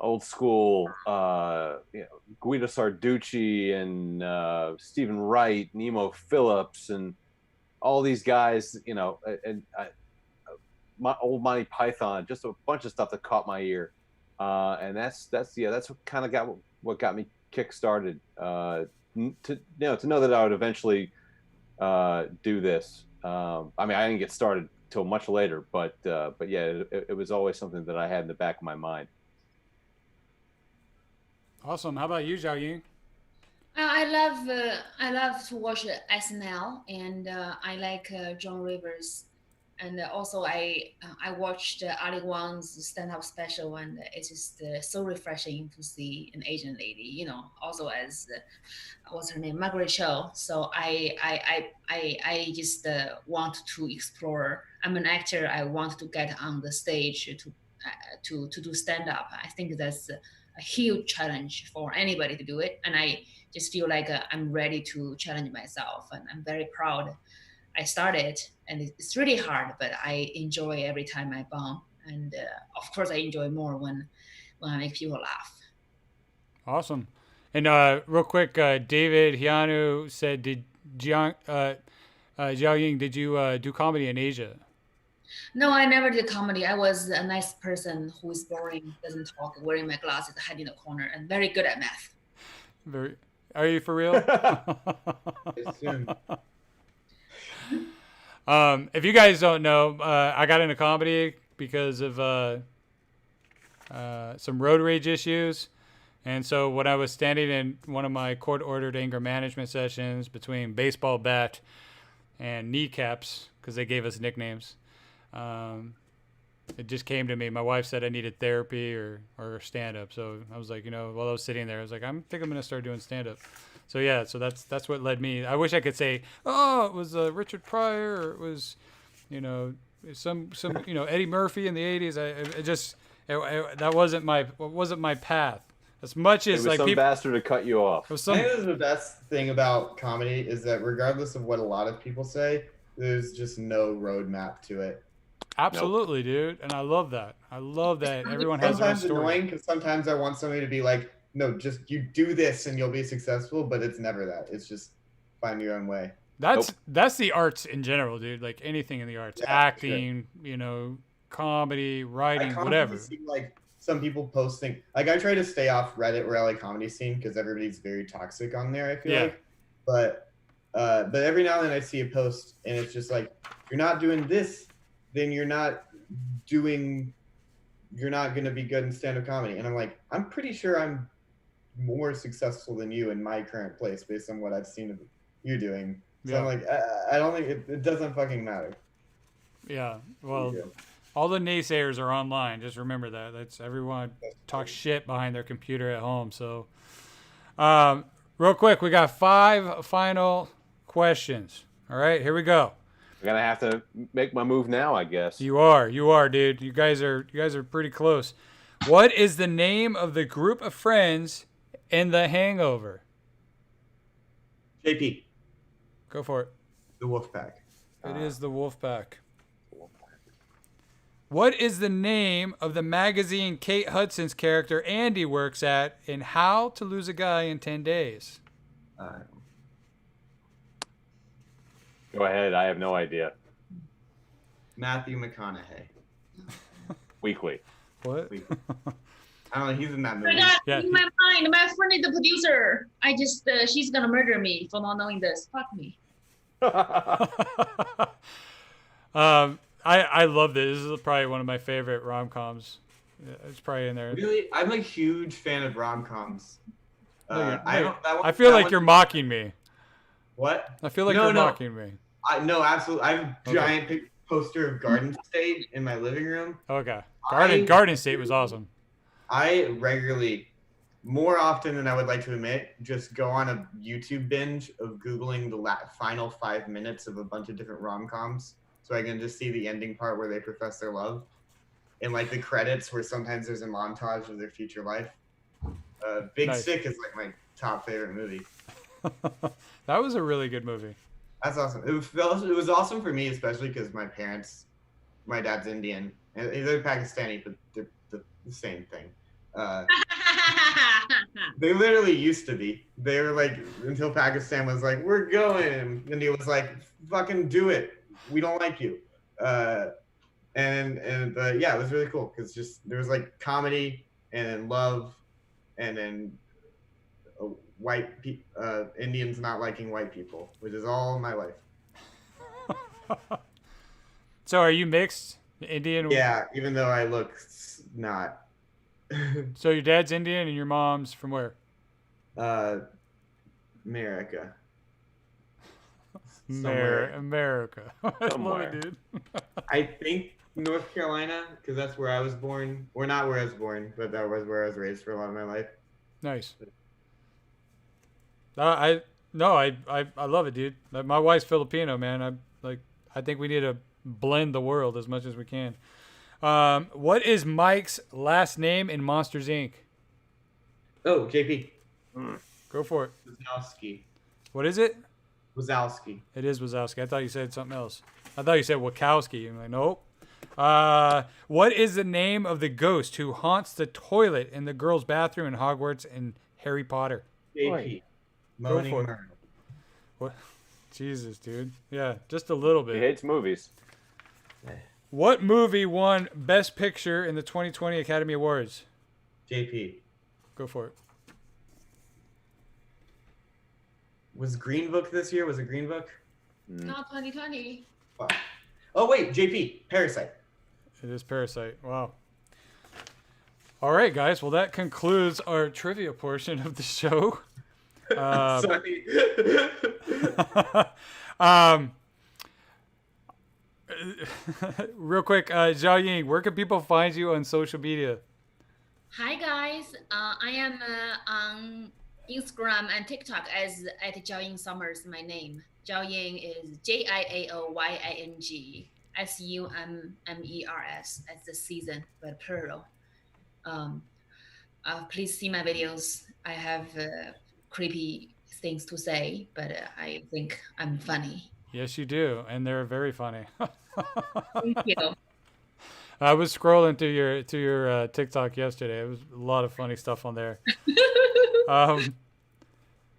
old school, Guido Sarducci and Stephen Wright, Nemo Phillips, and all these guys, and my old Monty Python, just a bunch of stuff that caught my ear, and that's what kind of got me kick-started, to know that I would eventually do this. I mean, I didn't get started till much later, but yeah, it was always something that I had in the back of my mind. Awesome. How about you, Jiaoying? I love to watch SNL, and I like John Rivers, and also I watched Ali Wang's stand-up special, and it's just so refreshing to see an Asian lady, also as what's her name, Margaret Cho. So I just want to explore. I'm an actor. I want to get on the stage to do stand-up. I think that's a huge challenge for anybody to do it, and I just feel like I'm ready to challenge myself, and I'm very proud I started. And it's really hard, but I enjoy every time I bomb, and of course I enjoy more when I make people laugh. Awesome. And real quick, David Hianu said, did Jiaoying, did you do comedy in Asia? No, I never did comedy. I was a nice person who is boring, doesn't talk, wearing my glasses, hiding in the corner, and very good at math. Are you for real? If you guys don't know, I got into comedy because of some road rage issues. And so when I was standing in one of my court-ordered anger management sessions between baseball bat and kneecaps, because they gave us nicknames, it just came to me. My wife said I needed therapy or stand-up. So I was like, while I was sitting there, I was like, I think I'm going to start doing stand-up. So yeah, so that's what led me. I wish I could say, oh, it was Richard Pryor, or it was, some Eddie Murphy in the 80s. That wasn't my path. As much as it was some bastard to cut you off. I think the best thing about comedy is that regardless of what a lot of people say, there's just no roadmap to it. Absolutely, dude, and I love that. Everyone has their own story. Sometimes annoying, because sometimes I want somebody to be like, no, just you do this and you'll be successful, but it's never that. It's just find your own way. That's the arts in general, dude. Like anything in the arts, acting, comedy, writing, whatever. I see like some people posting. Like I try to stay off Reddit where I like comedy scene because everybody's very toxic on there. I feel like, but every now and then I see a post and it's just like, you're not doing this, then you're not going to be good in stand-up comedy. And I'm like, I'm pretty sure I'm more successful than you in my current place based on what I've seen of you doing. So I'm like, I don't think it doesn't fucking matter. Yeah. Well, all the naysayers are online. Just remember that. That's everyone talks shit behind their computer at home. So, real quick, we got 5 final questions. All right, here we go. I'm gonna have to make my move now, I guess. You are, dude. You guys are pretty close. What is the name of the group of friends in The Hangover? JP, Go for it. the Wolfpack. It is the Wolfpack. What is the name of the magazine Kate Hudson's character Andy works at in How to Lose a Guy in 10 Days? Go ahead. I have no idea. Matthew McConaughey. Weekly. What? I don't know. He's in that I movie. got Yeah. in my mind. My friend is the producer. I just she's gonna murder me for not knowing this. Fuck me. I love this. This is probably one of my favorite rom-coms. Yeah, it's probably in there. Really, I'm a huge fan of rom-coms. I feel like you're mocking me. What? I feel like No, you're no. mocking me. No, absolutely. I have a Okay. giant poster of Garden State in my living room. Okay. I- Garden State was awesome. I regularly, more often than I would like to admit, just go on a YouTube binge of Googling the final 5 minutes of a bunch of different rom-coms, so I can just see the ending part where they profess their love, and like the credits where sometimes there's a montage of their future life. Big Nice. Sick is like my top favorite movie. That was a really good movie. That's awesome. It was awesome for me, especially because my dad's Indian, and they're Pakistani, but they're the same thing. They literally used to be. They were like, until Pakistan was like, we're going. And India was like, fucking do it. We don't like you. Yeah, it was really cool because just there was like comedy and then love and then Indians not liking white people, which is all my life. So are you mixed? Indian? Yeah, even though I look not. So your dad's Indian and your mom's from where? America. Somewhere. America. I love Somewhere. it, dude. I think North Carolina, because that's where I was born. Or not where I was born, but that was where I was raised for a lot of my life. Nice. I love it, dude. My wife's Filipino, man. I think we need to blend the world as much as we can. What is Mike's last name in Monsters Inc? Oh, JP. Go for it. Wazowski. What is it? Wazowski. It is Wazowski. I thought you said something else. I thought you said Wachowski. I'm like, nope. What is the name of the ghost who haunts the toilet in the girls' bathroom in Hogwarts and Harry Potter? JP. Go Moaning for it. Myrtle. What? Jesus, dude. Yeah, just a little He bit. hates movies. What movie won Best Picture in the 2020 Academy Awards? JP. Go for it. Was Green Book this year? Was it Green Book? Not 2020. Fuck. Oh, wait. JP. Parasite. It is Parasite. Wow. All right, guys. Well, that concludes our trivia portion of the show. Sorry. Real quick, Jiaoying, where can people find you on social media? Hi guys, I am on Instagram and TikTok as at Jiaoying Summers. My name Jiaoying is JIAOYING SUMMERS as the season but plural. Please see my videos. I have creepy things to say, but I think I'm funny. Yes, you do, and they're very funny. Thank you. I was scrolling through your TikTok yesterday. It was a lot of funny stuff on there.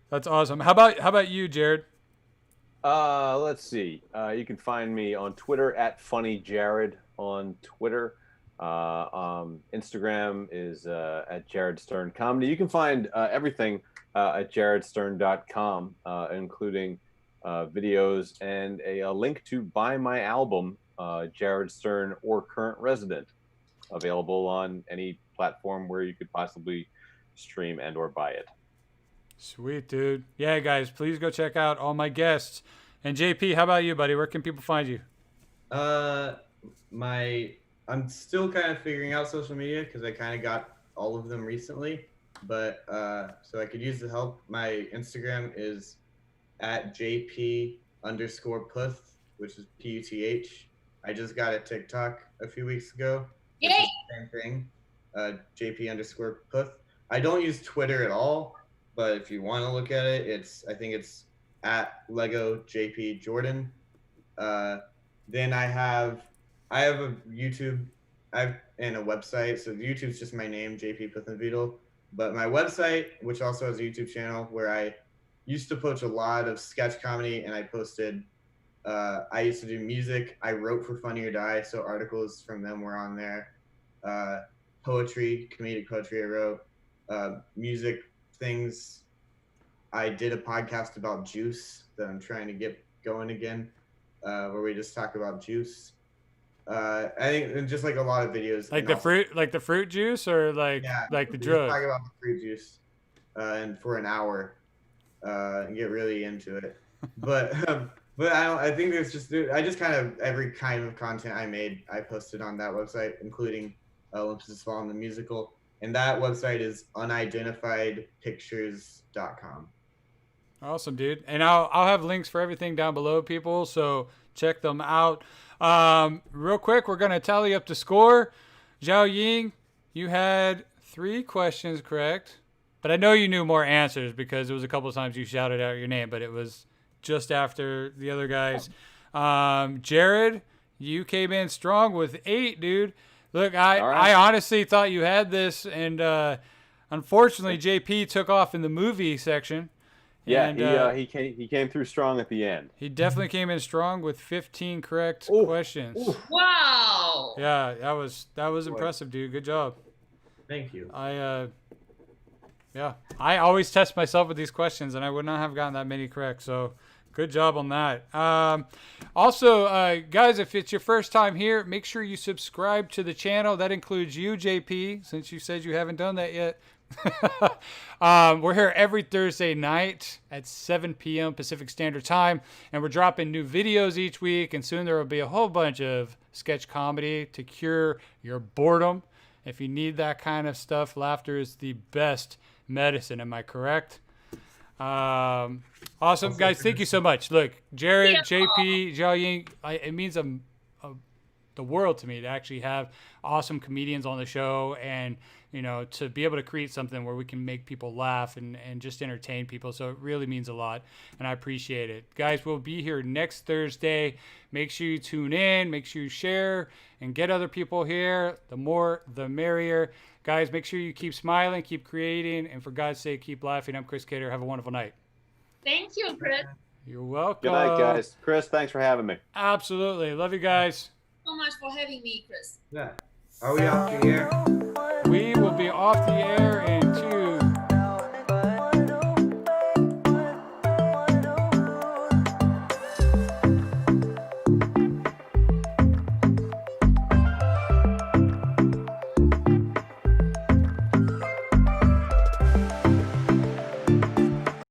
That's awesome. How about you, Jared? Let's see. You can find me on Twitter at FunnyJared on Twitter. Instagram is at Jared Stern Comedy. You can find everything at jaredstern.com, including videos and a link to buy my album, Jared Stern or Current Resident, available on any platform where you could possibly stream and or buy it. Sweet, dude. Yeah, guys, please go check out all my guests. And JP, how about you, buddy? Where can people find you? I'm still kind of figuring out social media because I kind of got all of them recently, but so I could use the help. My Instagram is at JP_Puth, which is PUTH. I just got a TikTok a few weeks ago. Yay! It's the same thing. JP_Puth. I don't use Twitter at all, but if you want to look at it, I think it's at Lego JP Jordan. Then I have a YouTube, and a website. So YouTube's just my name, JP Puthenveetil. But my website, which also has a YouTube channel, where I used to post a lot of sketch comedy, and I posted. I used to do music. I wrote for Funny or Die, so articles from them were on there. Poetry, comedic poetry I wrote. Music things. I did a podcast about juice that I'm trying to get going again, where we just talk about juice. I think and just like a lot of videos. Like the fruit juice, or like the drug. Talk about the fruit juice, and for an hour, and get really into it. But I think I just kind of every kind of content I made, I posted on that website, including Olympus Has Fallen the musical, and that website is unidentifiedpictures.com. Awesome, dude. And I'll have links for everything down below, people, so check them out. Real quick, we're going to tally up the score. Jiaoying, you had 3 questions correct, but I know you knew more answers because it was a couple of times you shouted out your name, but it was just after the other guys. Jared, you came in strong with 8, dude. Look, I honestly thought you had this, and unfortunately, JP took off in the movie section. Yeah, and, he came through strong at the end. He definitely came in strong with 15 correct questions. Ooh. Wow. Yeah, that was impressive, dude. Good job. Thank you. I always test myself with these questions, and I would not have gotten that many correct. So, good job on that. Also, guys, if it's your first time here, make sure you subscribe to the channel. That includes you, JP, since you said you haven't done that yet. We're here every Thursday night at 7 p.m. Pacific Standard Time, and we're dropping new videos each week, and soon there will be a whole bunch of sketch comedy to cure your boredom. If you need that kind of stuff, laughter is the best medicine. Am I correct? Awesome, guys. Thank you so much. Look, Jared, JP, Jiaoying, it means the world to me to actually have awesome comedians on the show, and to be able to create something where we can make people laugh and just entertain people. So it really means a lot, and I appreciate it. Guys, we'll be here next Thursday. Make sure you tune in. Make sure you share and get other people here. The more, the merrier. Guys, make sure you keep smiling, keep creating, and for God's sake, keep laughing. I'm Chris Cater. Have a wonderful night. Thank you, Chris. You're welcome. Good night, guys. Chris, thanks for having me. Absolutely. Love you guys. So much for having me, Chris. Yeah. Are we off the air? We will be off the air